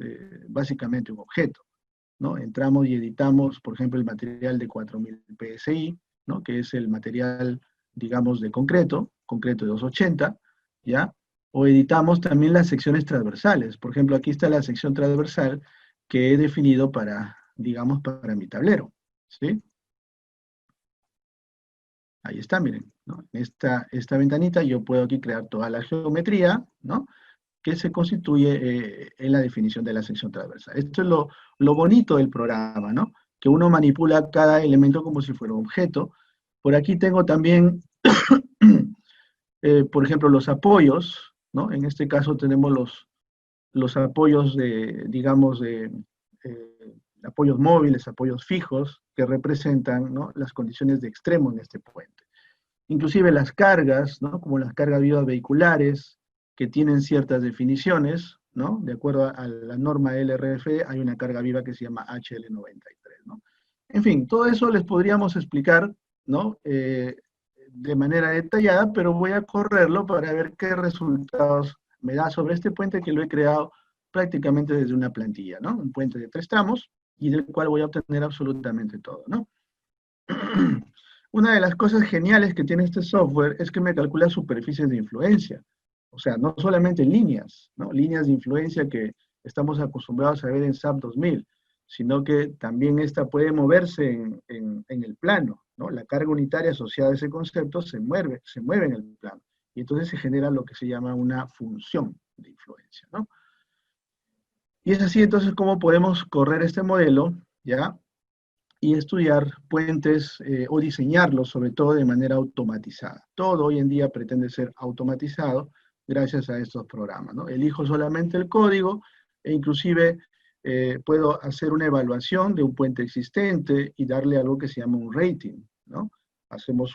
[SPEAKER 3] básicamente un objeto, ¿no? Entramos y editamos, por ejemplo, el material de 4000 PSI, ¿no? Que es el material, digamos, de concreto de 280, ¿ya? O editamos también las secciones transversales. Por ejemplo, aquí está la sección transversal que he definido para, digamos, para mi tablero, ¿sí? Ahí está, miren, ¿no? En esta ventanita yo puedo aquí crear toda la geometría, ¿no? Que se constituye en la definición de la sección transversal. Esto es lo bonito del programa, ¿no? Que uno manipula cada elemento como si fuera un objeto. Por aquí tengo también, por ejemplo, los apoyos, ¿no? En este caso tenemos los apoyos de, digamos, apoyos móviles, apoyos fijos, que representan, ¿no? Las condiciones de extremo en este puente. Inclusive las cargas, ¿no? Como las cargas vivas vehiculares, que tienen ciertas definiciones, ¿no? De acuerdo a la norma LRF, hay una carga viva que se llama HL93, ¿no? En fin, todo eso les podríamos explicar, ¿no? De manera detallada, pero voy a correrlo para ver qué resultados me da sobre este puente que lo he creado prácticamente desde una plantilla, ¿no? Un puente de 3 tramos y del cual voy a obtener absolutamente todo, ¿no? Una de las cosas geniales que tiene este software es que me calcula superficies de influencia. O sea, no solamente líneas, ¿no? Líneas de influencia que estamos acostumbrados a ver en SAP 2000, sino que también esta puede moverse en el plano, ¿no? La carga unitaria asociada a ese concepto se mueve en el plano. Y entonces se genera lo que se llama una función de influencia, ¿no? Y es así entonces como podemos correr este modelo, ¿ya? Y estudiar puentes o diseñarlos, sobre todo de manera automatizada. Todo hoy en día pretende ser automatizado gracias a estos programas, ¿no? Elijo solamente el código e inclusive puedo hacer una evaluación de un puente existente y darle algo que se llama un rating, ¿no? Hacemos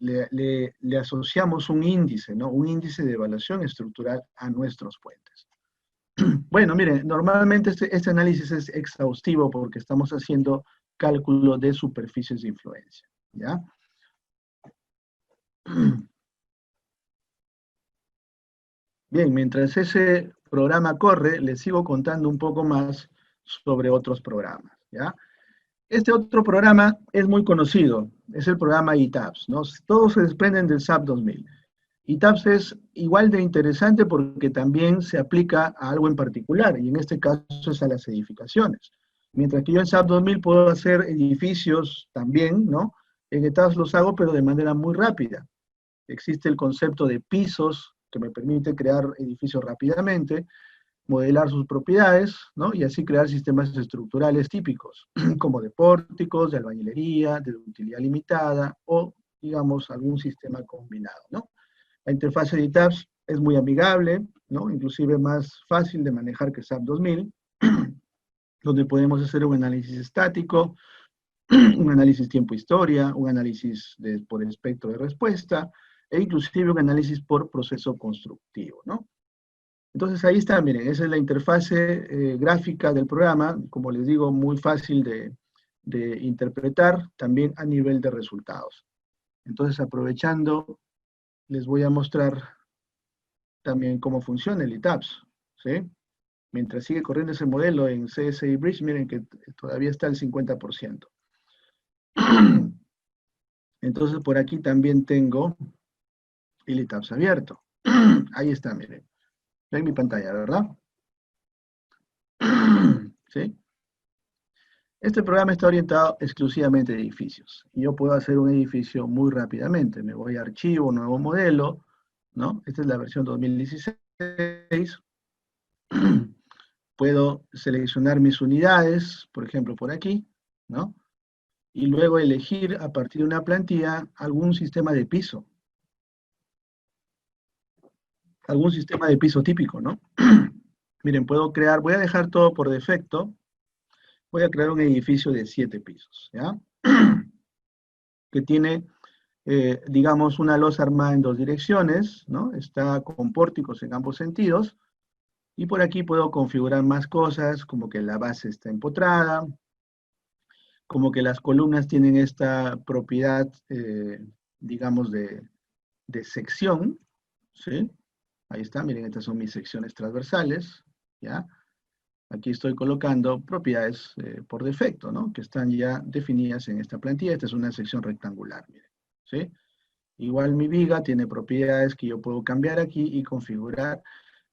[SPEAKER 3] le asociamos un índice, ¿no? Un índice de evaluación estructural a nuestros puentes. Bueno, miren, normalmente este análisis es exhaustivo porque estamos haciendo cálculo de superficies de influencia, ¿ya? Bien, mientras ese programa corre, les sigo contando un poco más sobre otros programas, ¿ya? Este otro programa es muy conocido, es el programa ETABS, ¿no? Todos se desprenden del SAP 2000. ETABS es igual de interesante porque también se aplica a algo en particular, y en este caso es a las edificaciones. Mientras que yo en SAP 2000 puedo hacer edificios también, ¿no? En ETABS los hago, pero de manera muy rápida. Existe el concepto de pisos, que me permite crear edificios rápidamente, modelar sus propiedades, ¿no? Y así crear sistemas estructurales típicos, como de pórticos, de albañilería, de utilidad limitada, o, digamos, algún sistema combinado, ¿no? La interfaz de ETABS es muy amigable, ¿no? Inclusive más fácil de manejar que SAP 2000, donde podemos hacer un análisis estático, un análisis tiempo-historia, un análisis por espectro de respuesta, e inclusive un análisis por proceso constructivo, ¿no? Entonces ahí está, miren, esa es la interfase gráfica del programa, como les digo, muy fácil de interpretar, también a nivel de resultados. Entonces, aprovechando, les voy a mostrar también cómo funciona el ETABS, ¿sí? Mientras sigue corriendo ese modelo en CSI Bridge, miren que todavía está el 50%. Entonces, por aquí también tengo el ETABS abierto. Ahí está, miren. Ven mi pantalla, ¿verdad? ¿Sí? Este programa está orientado exclusivamente a edificios. Y yo puedo hacer un edificio muy rápidamente. Me voy a archivo, nuevo modelo, ¿no? Esta es la versión 2016. Puedo seleccionar mis unidades, por ejemplo, por aquí, ¿no? Y luego elegir a partir de una plantilla algún sistema de piso. Algún sistema de piso típico, ¿no? Miren, puedo crear, voy a dejar todo por defecto. Voy a crear un edificio de 7 pisos, ¿ya? Que tiene, digamos, una losa armada en 2 direcciones, ¿no? Está con pórticos en ambos sentidos. Y por aquí puedo configurar más cosas, como que la base está empotrada, como que las columnas tienen esta propiedad, digamos, de sección, ¿sí? Ahí está, miren, estas son mis secciones transversales, ¿ya? Aquí estoy colocando propiedades por defecto, ¿no? Que están ya definidas en esta plantilla. Esta es una sección rectangular, miren, ¿sí? Igual mi viga tiene propiedades que yo puedo cambiar aquí y configurar.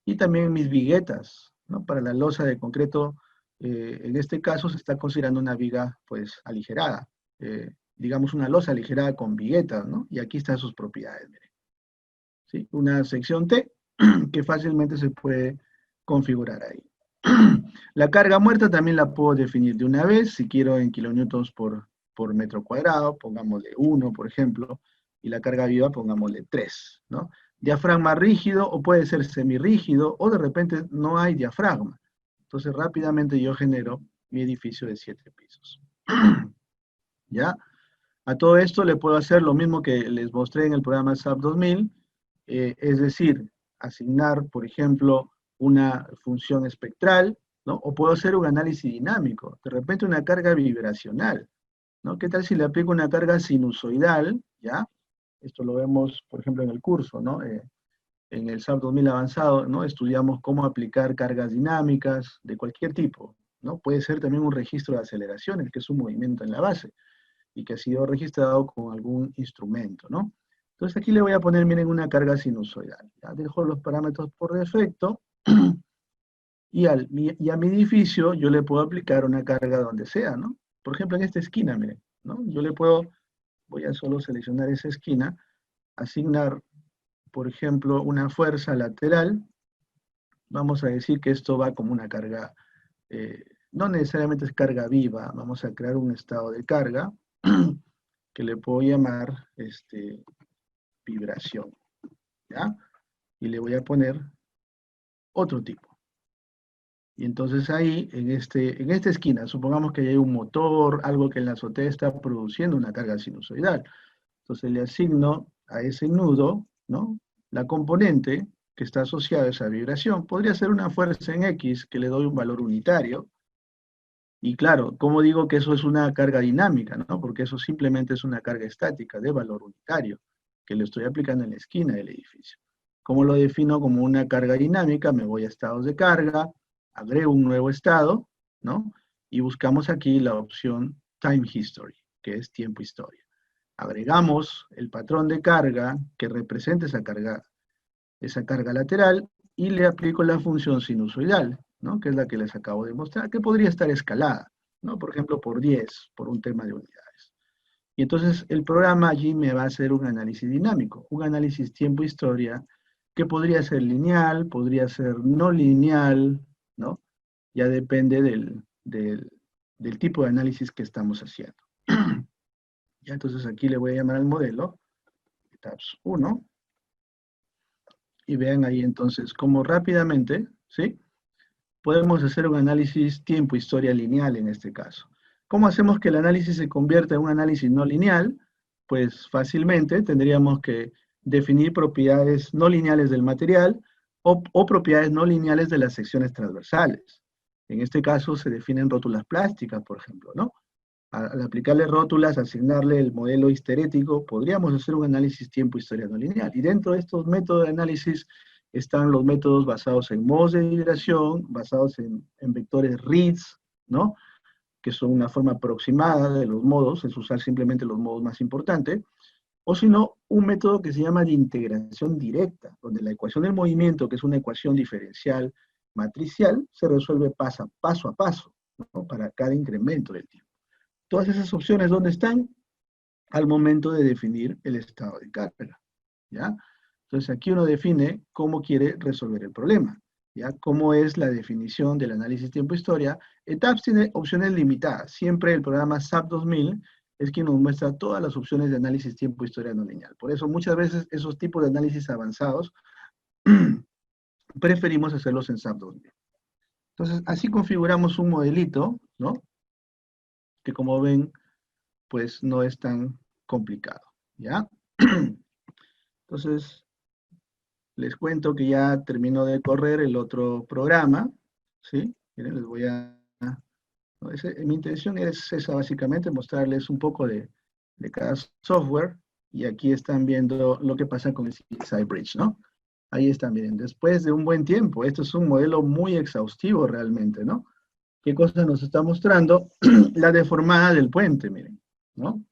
[SPEAKER 3] Y también mis viguetas, ¿no? Para la losa de concreto, en este caso se está considerando una viga, pues, aligerada. Digamos una losa aligerada con viguetas, ¿no? Y aquí están sus propiedades, miren. ¿Sí? Una sección T que fácilmente se puede configurar ahí. La carga muerta también la puedo definir de una vez, si quiero en kilonewtons por metro cuadrado, pongámosle 1, por ejemplo, y la carga viva pongámosle 3, ¿no? Diafragma rígido, o puede ser semirrígido, o de repente no hay diafragma. Entonces rápidamente yo genero mi edificio de 7 pisos. ¿Ya? A todo esto le puedo hacer lo mismo que les mostré en el programa SAP 2000, es decir, asignar, por ejemplo, una función espectral, ¿no? O puedo hacer un análisis dinámico, de repente una carga vibracional, ¿no? ¿Qué tal si le aplico una carga sinusoidal, ¿ya? Esto lo vemos, por ejemplo, en el curso, ¿no? En el SAP 2000 avanzado, ¿no? Estudiamos cómo aplicar cargas dinámicas de cualquier tipo, ¿no? Puede ser también un registro de aceleraciones, que es un movimiento en la base, y que ha sido registrado con algún instrumento, ¿no? Entonces aquí le voy a poner, miren, una carga sinusoidal. ¿Ya? Dejo los parámetros por defecto, y a mi edificio yo le puedo aplicar una carga donde sea, ¿no? Por ejemplo, en esta esquina, miren, ¿no? Yo le puedo, voy a solo seleccionar esa esquina, asignar, por ejemplo, una fuerza lateral. Vamos a decir que esto va como una carga, no necesariamente es carga viva, vamos a crear un estado de carga, que le puedo llamar vibración, ¿ya? Y le voy a poner otro tipo. Y entonces ahí, en esta esquina, supongamos que hay un motor, algo que en la azotea está produciendo una carga sinusoidal. Entonces le asigno a ese nudo, ¿no? La componente que está asociada a esa vibración. Podría ser una fuerza en X que le doy un valor unitario. Y claro, ¿cómo digo que eso es una carga dinámica, ¿no? Porque eso simplemente es una carga estática de valor unitario que le estoy aplicando en la esquina del edificio. ¿Cómo lo defino como una carga dinámica? Me voy a estados de carga, agrego un nuevo estado, ¿no? Y buscamos aquí la opción Time History, que es tiempo historia. Agregamos el patrón de carga que representa esa carga lateral, y le aplico la función sinusoidal, ¿no? Que es la que les acabo de mostrar, que podría estar escalada, ¿no? Por ejemplo, por 10, por un tema de unidades. Y entonces el programa allí me va a hacer un análisis dinámico, un análisis tiempo-historia, que podría ser lineal, podría ser no lineal, ¿no? Ya depende del tipo de análisis que estamos haciendo. Ya, entonces aquí le voy a llamar al modelo, tabs 1, y vean ahí entonces cómo rápidamente, ¿sí? Podemos hacer un análisis tiempo-historia lineal en este caso. ¿Cómo hacemos que el análisis se convierta en un análisis no lineal? Pues fácilmente tendríamos que definir propiedades no lineales del material o propiedades no lineales de las secciones transversales. En este caso se definen rótulas plásticas, por ejemplo, ¿no? Al aplicarle rótulas, asignarle el modelo histerético, podríamos hacer un análisis tiempo-historia no lineal. Y dentro de estos métodos de análisis están los métodos basados en modos de vibración, basados en vectores RIDS, ¿no? Que son una forma aproximada de los modos, es usar simplemente los modos más importantes, o si no, un método que se llama de integración directa, donde la ecuación del movimiento, que es una ecuación diferencial matricial, se resuelve paso a paso, ¿no? Para cada incremento del tiempo. Todas esas opciones, ¿dónde están? Al momento de definir el estado de carga, ¿ya? Entonces aquí uno define cómo quiere resolver el problema, ¿ya? Cómo es la definición del análisis tiempo-historia. TAPS tiene opciones limitadas. Siempre el programa SAP 2000 es quien nos muestra todas las opciones de análisis tiempo-historia no lineal. Por eso muchas veces esos tipos de análisis avanzados preferimos hacerlos en SAP 2000. Entonces así configuramos un modelito, ¿no? Que como ven, pues no es tan complicado, ¿ya? Entonces, les cuento que ya terminó de correr el otro programa, ¿sí? Miren, les voy a ¿no? Mi intención es esa, básicamente, mostrarles un poco de cada software, y aquí están viendo lo que pasa con el CSI Bridge, ¿no? Ahí están, miren, después de un buen tiempo, esto es un modelo muy exhaustivo realmente, ¿no? ¿Qué cosa nos está mostrando? La deformada del puente, miren, ¿no?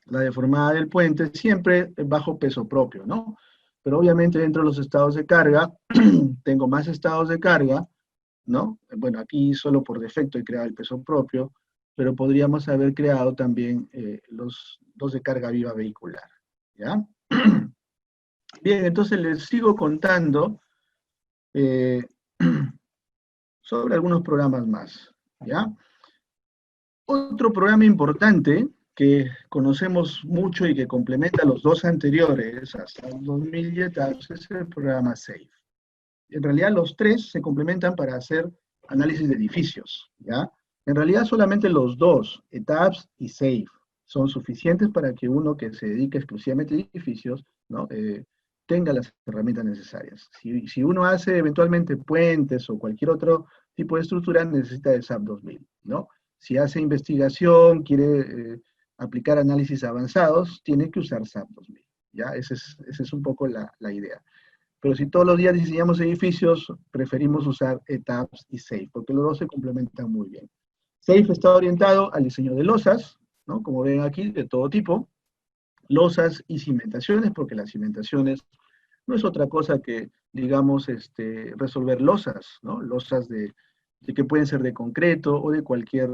[SPEAKER 3] La deformada del puente siempre bajo peso propio, ¿no? Pero obviamente dentro de los estados de carga, tengo más estados de carga, ¿no? Bueno, aquí solo por defecto he creado el peso propio, pero podríamos haber creado también los dos de carga viva vehicular, ¿ya? Bien, entonces les sigo contando eh, sobre algunos programas más, ¿ya? Otro programa importante que conocemos mucho y que complementa los dos anteriores, hasta el 2000 y ETAPS, es el programa SAFE. En realidad los tres se complementan para hacer análisis de edificios, ¿ya? En realidad solamente los dos, ETAPS y SAFE, son suficientes para que uno que se dedique exclusivamente a edificios, ¿no? Tenga las herramientas necesarias. Si uno hace eventualmente puentes o cualquier otro tipo de estructura, necesita de SAP 2000, ¿no? Si hace investigación, quiere aplicar análisis avanzados, tiene que usar SAP 2000, ¿ya? Esa es un poco la idea. Pero si todos los días diseñamos edificios, preferimos usar ETAPS y SAFE, porque los dos se complementan muy bien. SAFE está orientado al diseño de losas, ¿no? Como ven aquí, de todo tipo, losas y cimentaciones, porque las cimentaciones no es otra cosa que, digamos, resolver losas, ¿no? Losas de que pueden ser de concreto o de cualquier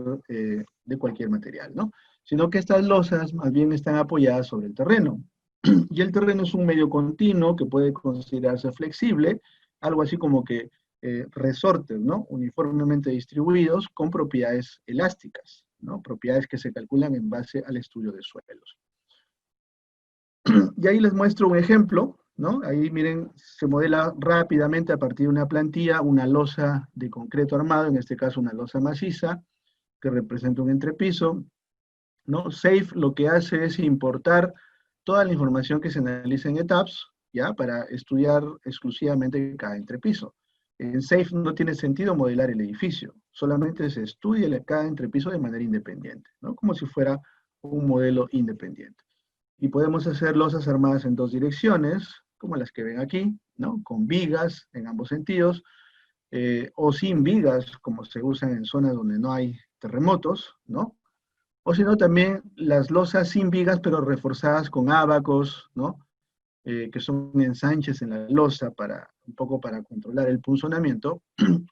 [SPEAKER 3] material, ¿no? Sino que estas losas más bien están apoyadas sobre el terreno. Y el terreno es un medio continuo que puede considerarse flexible, algo así como que resortes, ¿no? Uniformemente distribuidos con propiedades elásticas, ¿no? Propiedades que se calculan en base al estudio de suelos. Y ahí les muestro un ejemplo, ¿no? Ahí miren, se modela rápidamente a partir de una plantilla una losa de concreto armado, en este caso una losa maciza, que representa un entrepiso, ¿no? SAFE lo que hace es importar toda la información que se analiza en ETAPS, ¿ya? Para estudiar exclusivamente cada entrepiso. En SAFE no tiene sentido modelar el edificio, solamente se estudia cada entrepiso de manera independiente, ¿no? Como si fuera un modelo independiente. Y podemos hacer losas armadas en dos direcciones, como las que ven aquí, ¿no? Con vigas en ambos sentidos, o sin vigas, como se usan en zonas donde no hay terremotos, ¿no? O si no, también las losas sin vigas, pero reforzadas con ábacos, ¿no? Que son ensanches en la losa un poco para controlar el punzonamiento,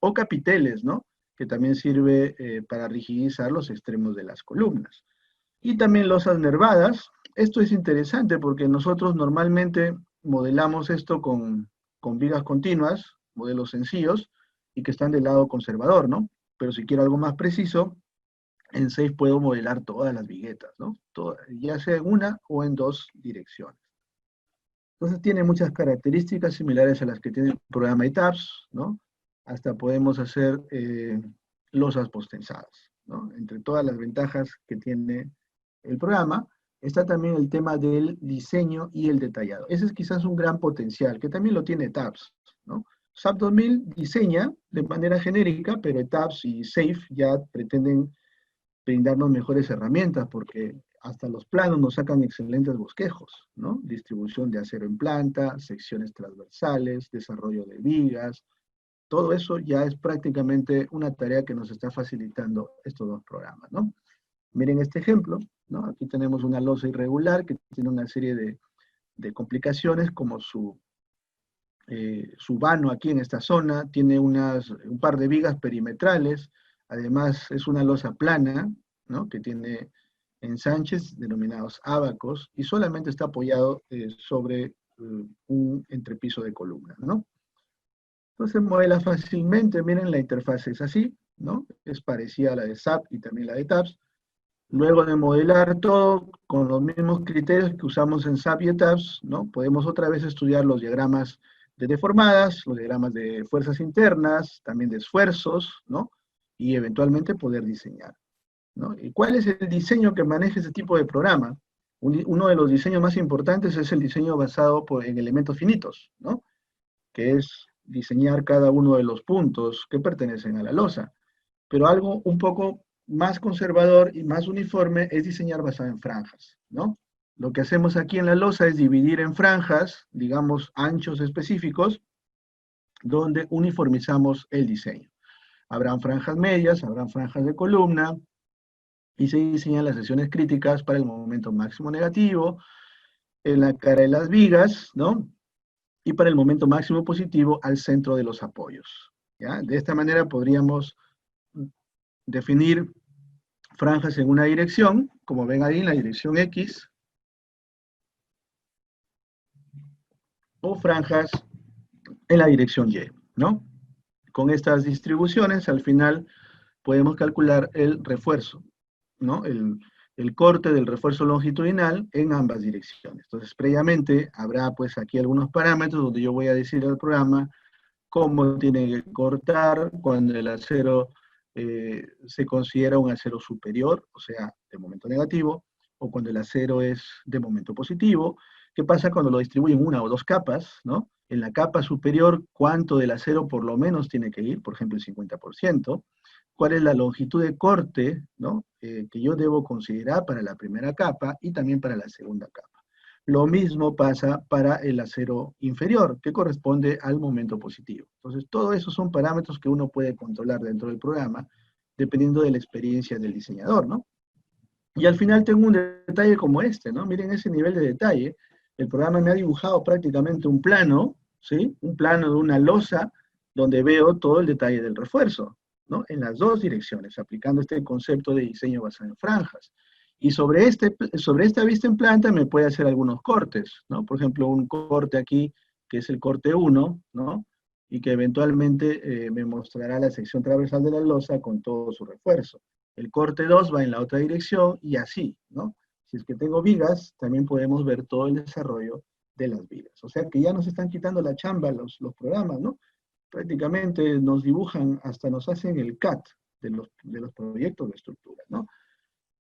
[SPEAKER 3] o capiteles, ¿no? Que también sirve para rigidizar los extremos de las columnas. Y también losas nervadas. Esto es interesante porque nosotros normalmente modelamos esto con vigas continuas, modelos sencillos, y que están del lado conservador, ¿no? Pero si quiero algo más preciso, en SAFE puedo modelar todas las viguetas, ¿no? Ya sea en una o en dos direcciones. Entonces tiene muchas características similares a las que tiene el programa ETAPS, ¿no? Hasta podemos hacer losas postensadas, ¿no? Entre todas las ventajas que tiene el programa, está también el tema del diseño y el detallado. Ese es quizás un gran potencial, que también lo tiene ETAPS, ¿no? SAP 2000 diseña de manera genérica, pero ETAPS y SAFE ya pretenden brindarnos mejores herramientas, porque hasta los planos nos sacan excelentes bosquejos, ¿no? Distribución de acero en planta, secciones transversales, desarrollo de vigas, todo eso ya es prácticamente una tarea que nos está facilitando estos dos programas, ¿no? Miren este ejemplo, ¿no? Aquí tenemos una losa irregular que tiene una serie de complicaciones, como su vano aquí en esta zona, tiene un par de vigas perimetrales, además es una losa plana, ¿no? Que tiene ensanches denominados ábacos y solamente está apoyado sobre un entrepiso de columna, ¿no? Entonces modela fácilmente, miren la interfaz es así, ¿no? Es parecida a la de SAP y también la de TAPS. Luego de modelar todo con los mismos criterios que usamos en SAP y ETAPS, ¿no? Podemos otra vez estudiar los diagramas de deformadas, los diagramas de fuerzas internas, también de esfuerzos, ¿no? Y eventualmente poder diseñar, ¿no? ¿Y cuál es el diseño que maneja este tipo de programa? Uno de los diseños más importantes es el diseño basado en elementos finitos, ¿no? Que es diseñar cada uno de los puntos que pertenecen a la losa. Pero algo un poco más conservador y más uniforme es diseñar basado en franjas, ¿no? Lo que hacemos aquí en la losa es dividir en franjas, digamos, anchos específicos, donde uniformizamos el diseño. Habrán franjas medias, habrán franjas de columna, y se diseñan las secciones críticas para el momento máximo negativo, en la cara de las vigas, ¿no? Y para el momento máximo positivo al centro de los apoyos, ¿ya? De esta manera podríamos definir franjas en una dirección, como ven ahí en la dirección X, o franjas en la dirección Y, ¿no? Con estas distribuciones, al final, podemos calcular el refuerzo, ¿no? El corte del refuerzo longitudinal en ambas direcciones. Entonces, previamente, habrá pues aquí algunos parámetros donde yo voy a decir al programa cómo tiene que cortar cuando el acero se considera un acero superior, o sea, de momento negativo, o cuando el acero es de momento positivo. ¿Qué pasa cuando lo distribuyen en una o dos capas, ¿no? En la capa superior, ¿cuánto del acero por lo menos tiene que ir? Por ejemplo, el 50%. ¿Cuál es la longitud de corte, ¿no? Que yo debo considerar para la primera capa y también para la segunda capa? Lo mismo pasa para el acero inferior, que corresponde al momento positivo. Entonces, todo eso son parámetros que uno puede controlar dentro del programa, dependiendo de la experiencia del diseñador, ¿no? Y al final tengo un detalle como este, ¿no? Miren ese nivel de detalle. El programa me ha dibujado prácticamente un plano, ¿sí? Un plano de una losa donde veo todo el detalle del refuerzo, ¿no? En las dos direcciones, aplicando este concepto de diseño basado en franjas. Y sobre esta vista en planta me puede hacer algunos cortes, ¿no? Por ejemplo, un corte aquí, que es el corte 1, ¿no? Y que eventualmente me mostrará la sección transversal de la losa con todo su refuerzo. El corte 2 va en la otra dirección y así, ¿no? Si es que tengo vigas, también podemos ver todo el desarrollo de las vigas. O sea que ya nos están quitando la chamba los programas, ¿no? Prácticamente nos dibujan, hasta nos hacen el CAD de los proyectos de estructura, ¿no?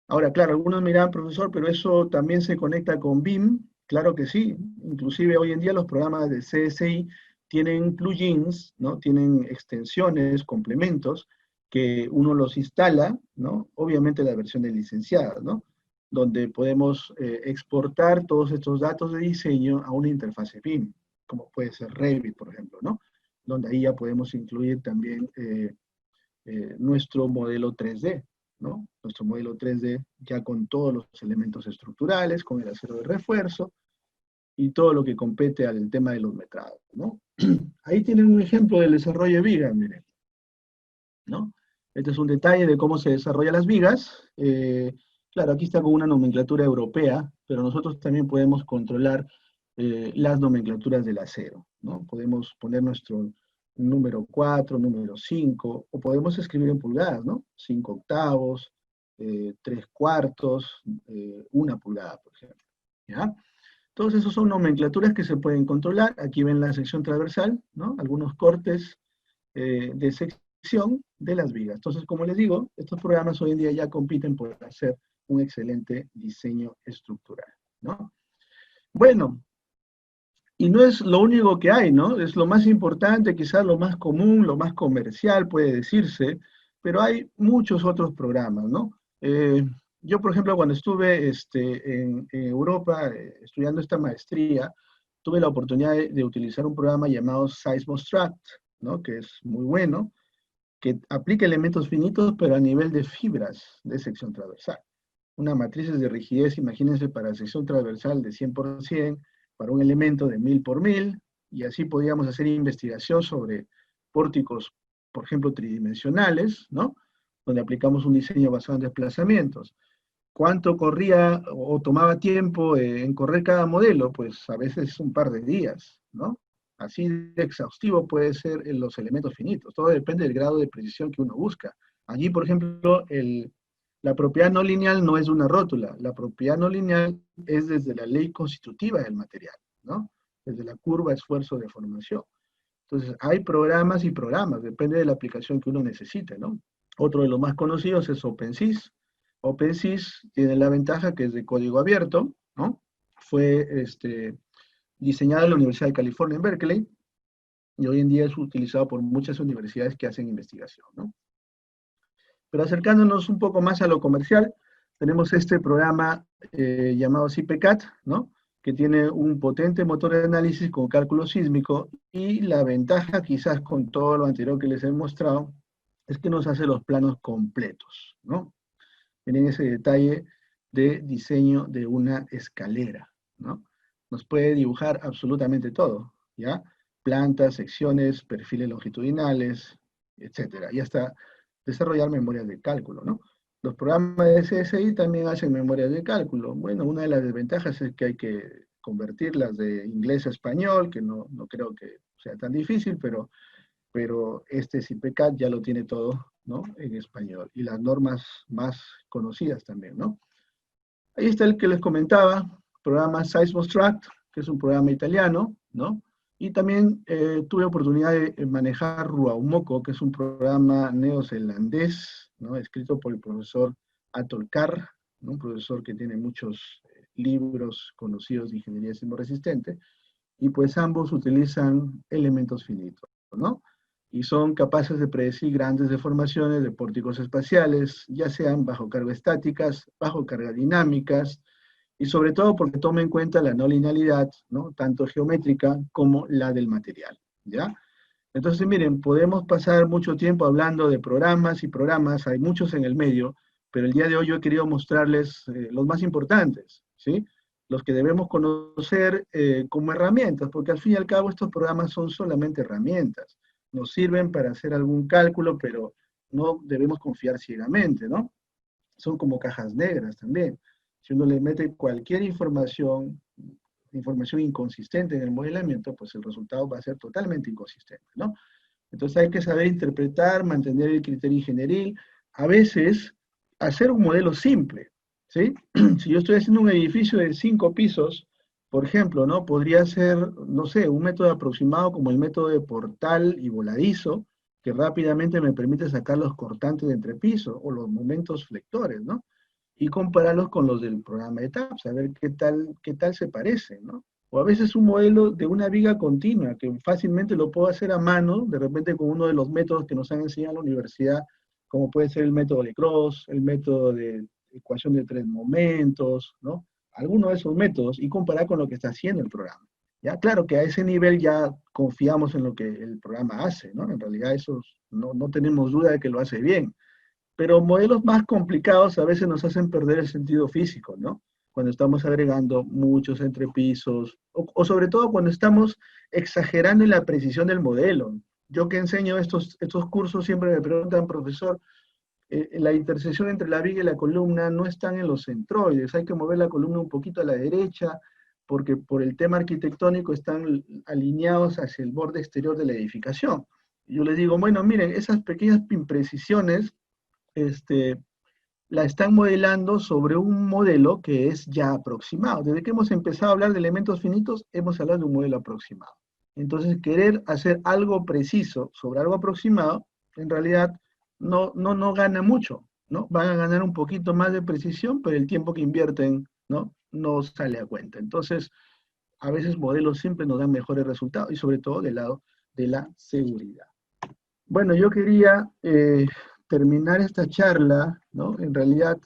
[SPEAKER 3] Ahora, claro, algunos miran, profesor, pero eso también se conecta con BIM. Claro que sí. Inclusive hoy en día los programas de CSI tienen plugins, ¿no? Tienen extensiones, complementos, que uno los instala, ¿no? Obviamente la versión de licenciada, ¿no? Donde podemos exportar todos estos datos de diseño a una interfase BIM, como puede ser Revit, por ejemplo, ¿no? Donde ahí ya podemos incluir también nuestro modelo 3D, ¿no? Nuestro modelo 3D ya con todos los elementos estructurales, con el acero de refuerzo y todo lo que compete al tema de los metrados, ¿no? Ahí tienen un ejemplo del desarrollo de vigas, miren, ¿no? Este es un detalle de cómo se desarrollan las vigas. Claro, aquí está con una nomenclatura europea, pero nosotros también podemos controlar las nomenclaturas del acero, ¿no? Podemos poner nuestro número 4, número 5, o podemos escribir en pulgadas, ¿no? 5 octavos, 3 cuartos, 1 pulgada, por ejemplo, ¿ya? Todos esos son nomenclaturas que se pueden controlar. Aquí ven la sección transversal, ¿no? Algunos cortes de sección de las vigas. Entonces, como les digo, estos programas hoy en día ya compiten por hacer un excelente diseño estructural, ¿no? Bueno, y no es lo único que hay, ¿no? Es lo más importante, quizás lo más común, lo más comercial, puede decirse, pero hay muchos otros programas, ¿no? Yo, por ejemplo, cuando estuve en Europa estudiando esta maestría, tuve la oportunidad de utilizar un programa llamado Seismostract, ¿no? Que es muy bueno, que aplica elementos finitos, pero a nivel de fibras de sección transversal. Una matriz de rigidez, imagínense, para sección transversal de 100%, para un elemento de 1000 por 1000, y así podíamos hacer investigación sobre pórticos, por ejemplo, tridimensionales, ¿no? Donde aplicamos un diseño basado en desplazamientos. ¿Cuánto corría o tomaba tiempo en correr cada modelo? Pues a veces un par de días, ¿no? Así de exhaustivo puede ser en los elementos finitos. Todo depende del grado de precisión que uno busca. Allí, por ejemplo, la propiedad no lineal no es una rótula. La propiedad no lineal es desde la ley constitutiva del material, ¿no? Desde la curva esfuerzo-deformación. Entonces, hay programas y programas, depende de la aplicación que uno necesite, ¿no? Otro de los más conocidos es OpenSys. OpenSys tiene la ventaja que es de código abierto, ¿no? Fue diseñado en la Universidad de California en Berkeley, y hoy en día es utilizado por muchas universidades que hacen investigación, ¿no? Pero acercándonos un poco más a lo comercial, tenemos este programa llamado CIPECAT, ¿no? Que tiene un potente motor de análisis con cálculo sísmico, y la ventaja quizás con todo lo anterior que les he mostrado es que nos hace los planos completos, ¿no? Miren ese detalle de diseño de una escalera, ¿no? Nos puede dibujar absolutamente todo, ¿ya? Plantas, secciones, perfiles longitudinales, etcétera. Y hasta desarrollar memorias de cálculo, ¿no? Los programas de SSI también hacen memorias de cálculo. Bueno, una de las desventajas es que hay que convertirlas de inglés a español, que no creo que sea tan difícil, pero este CIPECAT ya lo tiene todo, ¿no? En español. Y las normas más conocidas también, ¿no? Ahí está el que les comentaba, programa Seismostract, que es un programa italiano, ¿no? Y también tuve oportunidad de manejar Ruaumoco, que es un programa neozelandés, ¿no? Escrito por el profesor Atul Kar, ¿no? Un profesor que tiene muchos libros conocidos de ingeniería sismoresistente, y pues ambos utilizan elementos finitos, ¿no? Y son capaces de predecir grandes deformaciones de pórticos espaciales, ya sean bajo carga estáticas, bajo carga dinámicas, y sobre todo porque toma en cuenta la no linealidad, ¿no? Tanto geométrica como la del material, ¿ya? Entonces, miren, podemos pasar mucho tiempo hablando de programas y programas, hay muchos en el medio, pero el día de hoy yo he querido mostrarles los más importantes, ¿sí? Los que debemos conocer como herramientas, porque al fin y al cabo estos programas son solamente herramientas. Nos sirven para hacer algún cálculo, pero no debemos confiar ciegamente, ¿no? Son como cajas negras también. Si uno le mete cualquier información inconsistente en el modelamiento, pues el resultado va a ser totalmente inconsistente, ¿no? Entonces hay que saber interpretar, mantener el criterio ingenieril, a veces hacer un modelo simple, ¿sí? Si yo estoy haciendo un edificio de 5 pisos, por ejemplo, ¿no? Podría ser, no sé, un método aproximado como el método de portal y voladizo, que rápidamente me permite sacar los cortantes de entrepiso o los momentos flectores, ¿no? Y compararlos con los del programa de TAPS, a ver qué tal se parecen, ¿no? O a veces un modelo de una viga continua, que fácilmente lo puedo hacer a mano, de repente con uno de los métodos que nos han enseñado en la universidad, como puede ser el método de Cross, el método de ecuación de 3 momentos, ¿no? Alguno de esos métodos, y comparar con lo que está haciendo el programa. Ya, claro que a ese nivel ya confiamos en lo que el programa hace, ¿no? En realidad eso no tenemos duda de que lo hace bien, pero modelos más complicados a veces nos hacen perder el sentido físico, ¿no? Cuando estamos agregando muchos entrepisos, o sobre todo cuando estamos exagerando en la precisión del modelo. Yo que enseño estos cursos siempre me preguntan, profesor, la intersección entre la viga y la columna no están en los centroides, hay que mover la columna un poquito a la derecha, porque por el tema arquitectónico están alineados hacia el borde exterior de la edificación. Y yo les digo, bueno, miren, esas pequeñas imprecisiones la están modelando sobre un modelo que es ya aproximado. Desde que hemos empezado a hablar de elementos finitos, hemos hablado de un modelo aproximado. Entonces, querer hacer algo preciso sobre algo aproximado, en realidad no gana mucho, ¿no? Van a ganar un poquito más de precisión, pero el tiempo que invierten, no sale a cuenta. Entonces, a veces modelos simples nos dan mejores resultados, y sobre todo del lado de la seguridad. Bueno, yo quería terminar esta charla, ¿no? En realidad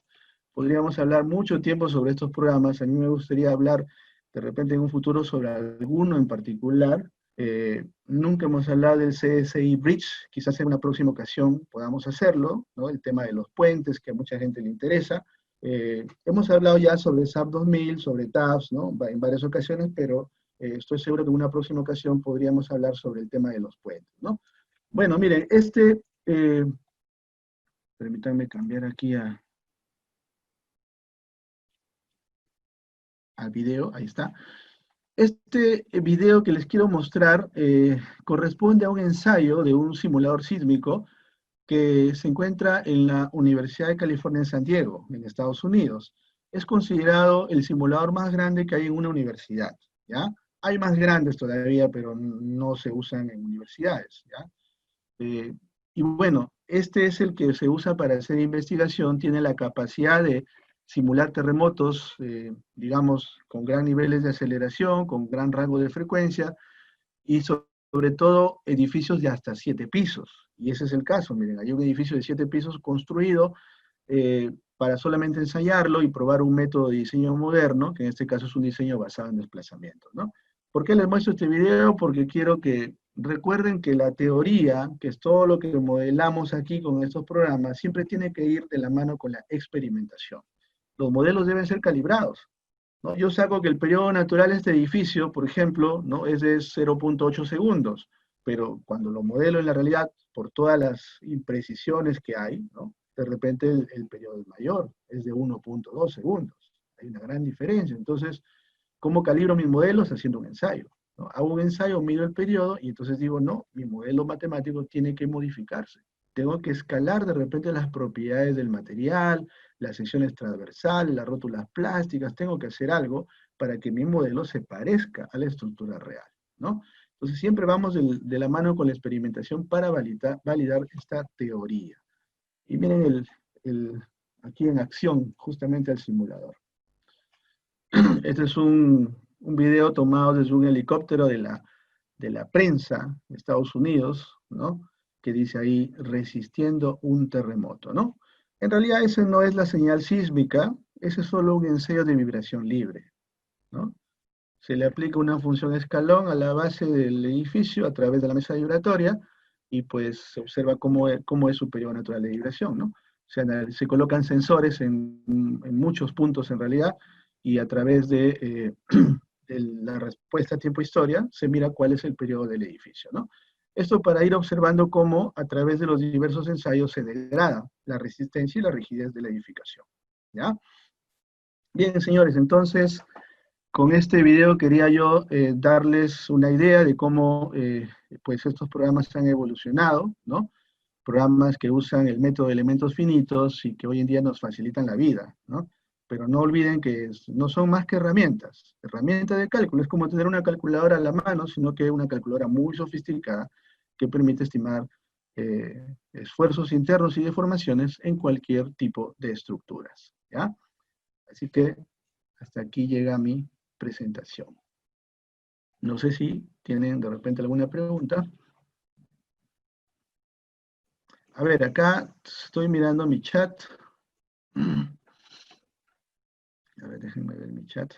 [SPEAKER 3] podríamos hablar mucho tiempo sobre estos programas. A mí me gustaría hablar de repente en un futuro sobre alguno en particular. Nunca hemos hablado del CSI Bridge, quizás en una próxima ocasión podamos hacerlo, ¿no? El tema de los puentes, que a mucha gente le interesa. Hemos hablado ya sobre SAP 2000, sobre TAPS, ¿no? En varias ocasiones, pero estoy seguro que en una próxima ocasión podríamos hablar sobre el tema de los puentes, ¿no? Bueno, miren, permítanme cambiar aquí al video, ahí está. Este video que les quiero mostrar corresponde a un ensayo de un simulador sísmico que se encuentra en la Universidad de California en San Diego, en Estados Unidos. Es considerado el simulador más grande que hay en una universidad, ¿ya? Hay más grandes todavía, pero no se usan en universidades, ¿ya? Y bueno, este es el que se usa para hacer investigación, tiene la capacidad de simular terremotos, digamos, con gran niveles de aceleración, con gran rango de frecuencia, y sobre sobre todo edificios de hasta 7 pisos. Y ese es el caso, miren, hay un edificio de 7 pisos construido para solamente ensayarlo y probar un método de diseño moderno, que en este caso es un diseño basado en desplazamientos, ¿no? ¿Por qué les muestro este video? Porque quiero que recuerden que la teoría, que es todo lo que modelamos aquí con estos programas, siempre tiene que ir de la mano con la experimentación. Los modelos deben ser calibrados, ¿no? Yo saco que el periodo natural de este edificio, por ejemplo, ¿no? Es de 0.8 segundos, pero cuando lo modelo en la realidad, por todas las imprecisiones que hay, ¿no? De repente el periodo es mayor, es de 1.2 segundos. Hay una gran diferencia. Entonces, ¿cómo calibro mis modelos? Haciendo un ensayo, ¿no? Hago un ensayo, mido el periodo y entonces digo, no, mi modelo matemático tiene que modificarse. Tengo que escalar de repente las propiedades del material, las secciones transversales, las rótulas plásticas, tengo que hacer algo para que mi modelo se parezca a la estructura real, ¿no? Entonces siempre vamos de la mano con la experimentación para validar esta teoría. Y miren aquí en acción, justamente el simulador. Este es un video tomado desde un helicóptero de la prensa de Estados Unidos, ¿no? Que dice ahí, resistiendo un terremoto, ¿no? En realidad esa no es la señal sísmica, ese es solo un ensayo de vibración libre, ¿no? Se le aplica una función escalón a la base del edificio a través de la mesa vibratoria y pues se observa cómo es su periodo natural de vibración, ¿no? O sea, se colocan sensores en muchos puntos en realidad y a través de la respuesta a tiempo-historia se mira cuál es el periodo del edificio, ¿no? Esto para ir observando cómo a través de los diversos ensayos se degrada la resistencia y la rigidez de la edificación, ¿ya? Bien, señores, entonces con este video quería yo darles una idea de cómo pues estos programas han evolucionado, ¿no? Programas que usan el método de elementos finitos y que hoy en día nos facilitan la vida, ¿no? Pero no olviden que no son más que herramientas de cálculo. Es como tener una calculadora a la mano, sino que una calculadora muy sofisticada que permite estimar esfuerzos internos y deformaciones en cualquier tipo de estructuras, ¿ya? Así que hasta aquí llega mi presentación. No sé si tienen de repente alguna pregunta. A ver, acá estoy mirando mi chat. A ver, déjenme ver mi chat.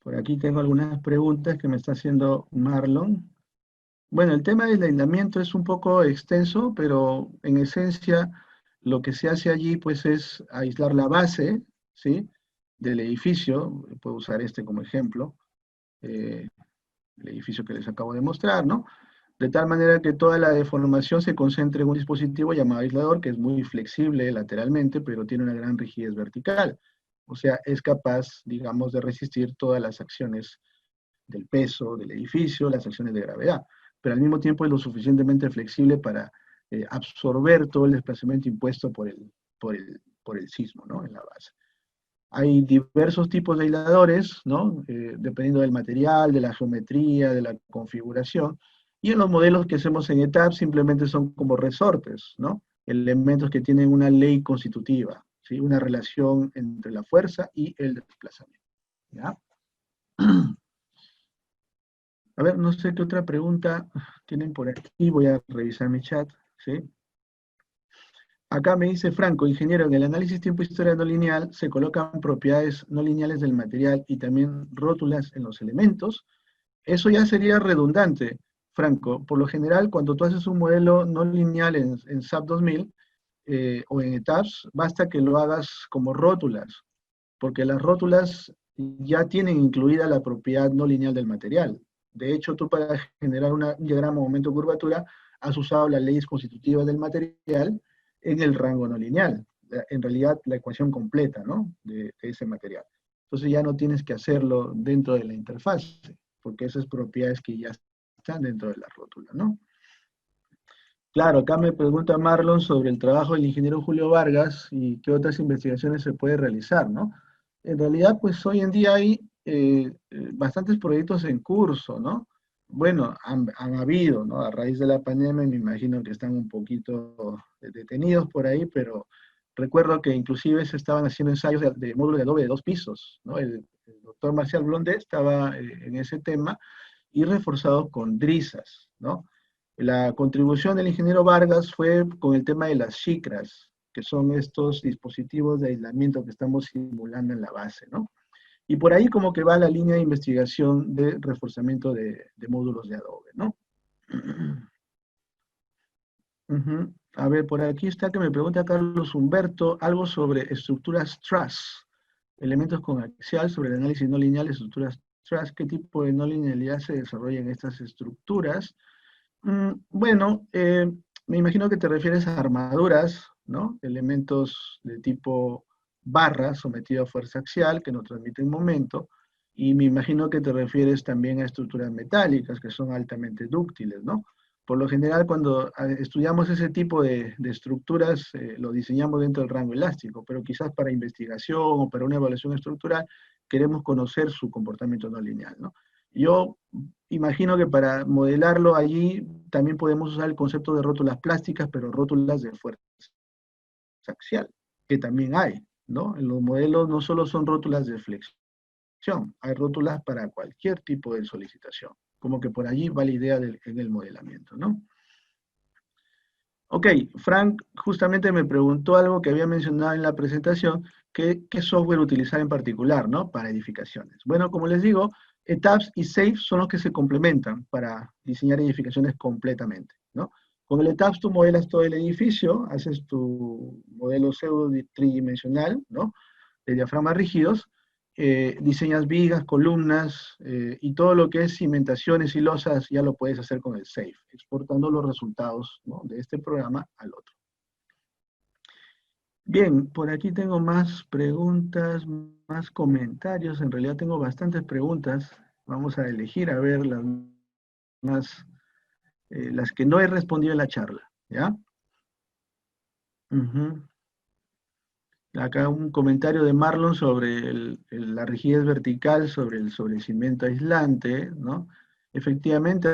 [SPEAKER 3] Por aquí tengo algunas preguntas que me está haciendo Marlon. Bueno, el tema del aislamiento es un poco extenso, pero en esencia lo que se hace allí pues es aislar la base, ¿sí? Del edificio. Puedo usar este como ejemplo. El edificio que les acabo de mostrar, ¿no? De tal manera que toda la deformación se concentre en un dispositivo llamado aislador, que es muy flexible lateralmente, pero tiene una gran rigidez vertical. O sea, es capaz, digamos, de resistir todas las acciones del peso del edificio, las acciones de gravedad, pero al mismo tiempo es lo suficientemente flexible para absorber todo el desplazamiento impuesto por el sismo, ¿no? En la base. Hay diversos tipos de aisladores, ¿no? Dependiendo del material, de la geometría, de la configuración. Y en los modelos que hacemos en ETAP simplemente son como resortes, ¿no? Elementos que tienen una ley constitutiva, ¿sí? Una relación entre la fuerza y el desplazamiento, ¿ya? A ver, no sé qué otra pregunta tienen por aquí. Voy a revisar mi chat, ¿sí? Acá me dice Franco, ingeniero, en el análisis tiempo-historia no lineal se colocan propiedades no lineales del material y también rótulas en los elementos. Eso ya sería redundante, Franco. Por lo general, cuando tú haces un modelo no lineal en SAP 2000 o en ETAPS, basta que lo hagas como rótulas, porque las rótulas ya tienen incluida la propiedad no lineal del material. De hecho, tú para generar un diagrama momento-curvatura has usado las leyes constitutivas del material en el rango no lineal. En realidad, la ecuación completa, ¿no? De ese material. Entonces ya no tienes que hacerlo dentro de la interfaz, porque esas propiedades que ya están dentro de la rótula, ¿no? Claro, acá me pregunta Marlon sobre el trabajo del ingeniero Julio Vargas y qué otras investigaciones se puede realizar, ¿no? En realidad, pues hoy en día hay bastantes proyectos en curso, ¿no? Bueno, han habido, ¿no? A raíz de la pandemia me imagino que están un poquito detenidos por ahí, pero recuerdo que inclusive se estaban haciendo ensayos de módulos de adobe de 2 pisos, ¿no? El doctor Marcial Blondet estaba en ese tema, y reforzados con drisas, ¿no? La contribución del ingeniero Vargas fue con el tema de las SHICRAS, que son estos dispositivos de aislamiento que estamos simulando en la base, ¿no? Y por ahí como que va la línea de investigación de reforzamiento de módulos de Adobe, ¿no? A ver, por aquí está que me pregunta Carlos Humberto algo sobre estructuras truss, elementos con axial sobre el análisis no lineal de estructuras truss, qué tipo de no linealidad se desarrolla en estas estructuras. Bueno, me imagino que te refieres a armaduras, ¿no? Elementos de tipo barra sometido a fuerza axial que no transmiten momento, y me imagino que te refieres también a estructuras metálicas que son altamente dúctiles, ¿no? Por lo general, cuando estudiamos ese tipo de estructuras, lo diseñamos dentro del rango elástico, pero quizás para investigación o para una evaluación estructural queremos conocer su comportamiento no lineal, ¿no? Yo imagino que para modelarlo allí también podemos usar el concepto de rótulas plásticas, pero rótulas de fuerza axial, que también hay, ¿no? En los modelos no solo son rótulas de flexión, hay rótulas para cualquier tipo de solicitación. Como que por allí va la idea en el modelamiento, ¿no? Ok, Frank justamente me preguntó algo que había mencionado en la presentación, ¿qué software utilizar en particular, ¿no? Para edificaciones. Bueno, como les digo, ETABS y SAFE son los que se complementan para diseñar edificaciones completamente, ¿no? Con el ETABS tú modelas todo el edificio, haces tu modelo pseudo tridimensional, ¿no? De diafragmas rígidos, diseñas vigas, columnas, y todo lo que es cimentaciones y losas ya lo puedes hacer con el SAFE, exportando los resultados, ¿no? De este programa al otro. Bien, por aquí tengo más preguntas, más comentarios. En realidad tengo bastantes preguntas. Vamos a elegir a ver las que no he respondido en la charla, ¿ya? Acá un comentario de Marlon sobre la rigidez vertical, sobre el sobrecimiento aislante, ¿no? Efectivamente,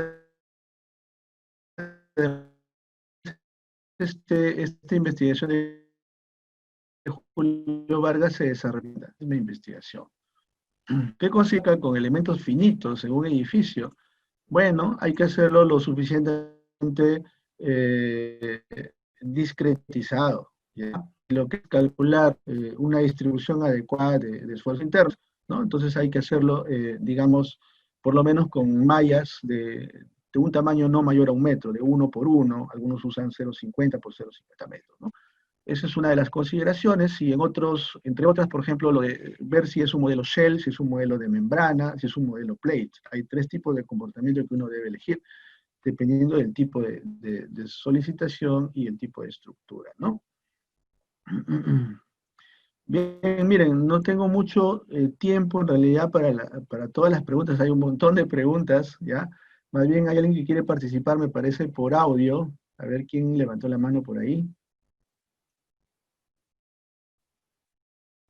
[SPEAKER 3] esta investigación de Julio Vargas se desarrolló en la misma investigación. ¿Qué consiste con elementos finitos en un edificio? Bueno, hay que hacerlo lo suficientemente discretizado, ¿ya? Lo que es calcular una distribución adecuada de esfuerzos internos, ¿no? Entonces hay que hacerlo, digamos, por lo menos con mallas de un tamaño no mayor a 1 metro, de 1 por 1, algunos usan 0,50 por 0,50 metros, ¿no? Esa es una de las consideraciones, y entre otras, por ejemplo, lo de ver si es un modelo shell, si es un modelo de membrana, si es un modelo plate. Hay 3 tipos de comportamiento que uno debe elegir, dependiendo del tipo de solicitación y el tipo de estructura, ¿no? Bien, miren, no tengo mucho tiempo en realidad para todas las preguntas, hay un montón de preguntas, ¿ya? Más bien hay alguien que quiere participar, me parece, por audio. A ver quién levantó la mano por ahí.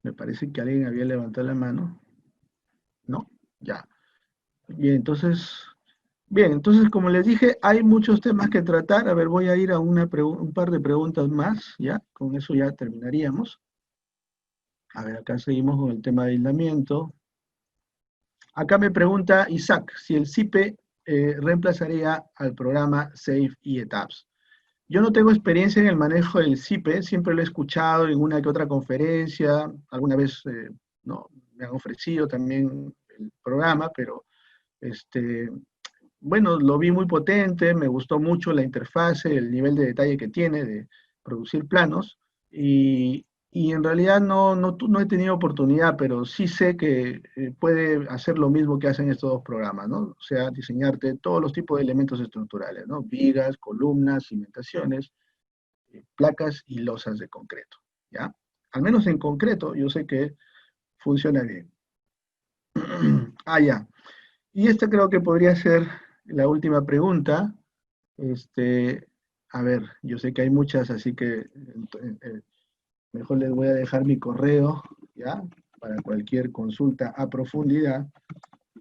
[SPEAKER 3] Me parece que alguien había levantado la mano. ¿No? Ya. Bien, entonces, como les dije, hay muchos temas que tratar. A ver, voy a ir a un par de preguntas más, ¿ya? Con eso ya terminaríamos. A ver, acá seguimos con el tema de aislamiento. Acá me pregunta Isaac, si el SIPE reemplazaría al programa SAFE y ETABS. Yo no tengo experiencia en el manejo del SIPE, siempre lo he escuchado en una que otra conferencia, alguna vez no, me han ofrecido también el programa, pero bueno, lo vi muy potente, me gustó mucho la interfase, el nivel de detalle que tiene de producir planos, y en realidad no he tenido oportunidad, pero sí sé que puede hacer lo mismo que hacen estos dos programas, ¿no? O sea, diseñarte todos los tipos de elementos estructurales, ¿no? Vigas, columnas, cimentaciones, placas y losas de concreto, ¿ya? Al menos en concreto, yo sé que funciona bien. Ya. Y esta creo que podría ser la última pregunta. A ver, yo sé que hay muchas, así que mejor les voy a dejar mi correo, ¿ya? Para cualquier consulta a profundidad.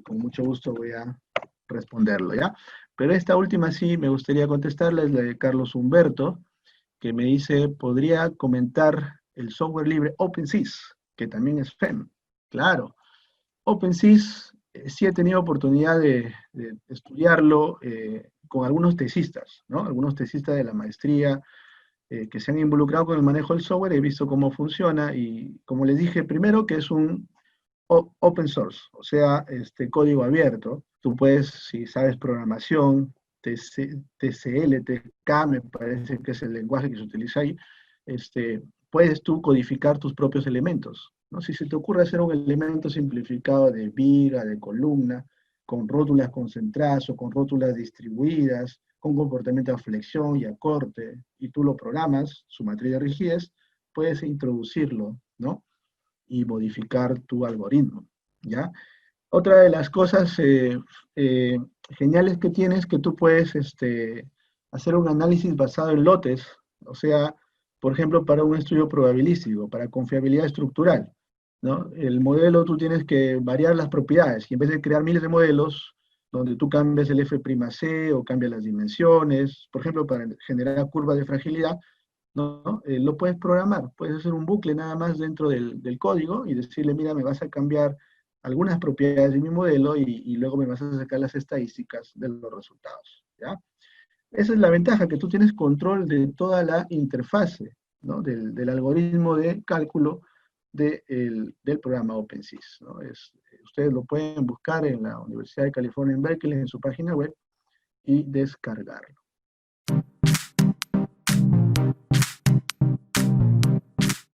[SPEAKER 3] Con mucho gusto voy a responderlo, ¿ya? Pero esta última sí me gustaría contestarla, es la de Carlos Humberto, que me dice, ¿podría comentar el software libre OpenSys, que también es FEM? Claro. OpenSys sí he tenido oportunidad de estudiarlo con algunos tesistas, ¿no? Algunos tesistas de la maestría que se han involucrado con el manejo del software, he visto cómo funciona y como les dije primero que es un open source, o sea, código abierto. Tú puedes, si sabes programación, TCL, TK, me parece que es el lenguaje que se utiliza ahí, puedes tú codificar tus propios elementos, ¿no? Si se te ocurre hacer un elemento simplificado de viga, de columna, con rótulas concentradas o con rótulas distribuidas, con comportamiento de flexión y acorte, y tú lo programas, su matriz de rigidez, puedes introducirlo, ¿no? Y modificar tu algoritmo, ¿ya? Otra de las cosas eh, geniales que tienes es que tú puedes hacer un análisis basado en lotes, o sea, por ejemplo, para un estudio probabilístico, para confiabilidad estructural, ¿no? El modelo tú tienes que variar las propiedades y en vez de crear miles de modelos, donde tú cambias el F'C o cambias las dimensiones, por ejemplo, para generar curvas de fragilidad, ¿no? Lo puedes programar, puedes hacer un bucle nada más dentro del código y decirle, mira, me vas a cambiar algunas propiedades de mi modelo y luego me vas a sacar las estadísticas de los resultados, ¿ya? Esa es la ventaja, que tú tienes control de toda la interfase, ¿no? Del algoritmo de cálculo del programa OpenSys, ¿no? Ustedes lo pueden buscar en la Universidad de California en Berkeley, en su página web, y descargarlo.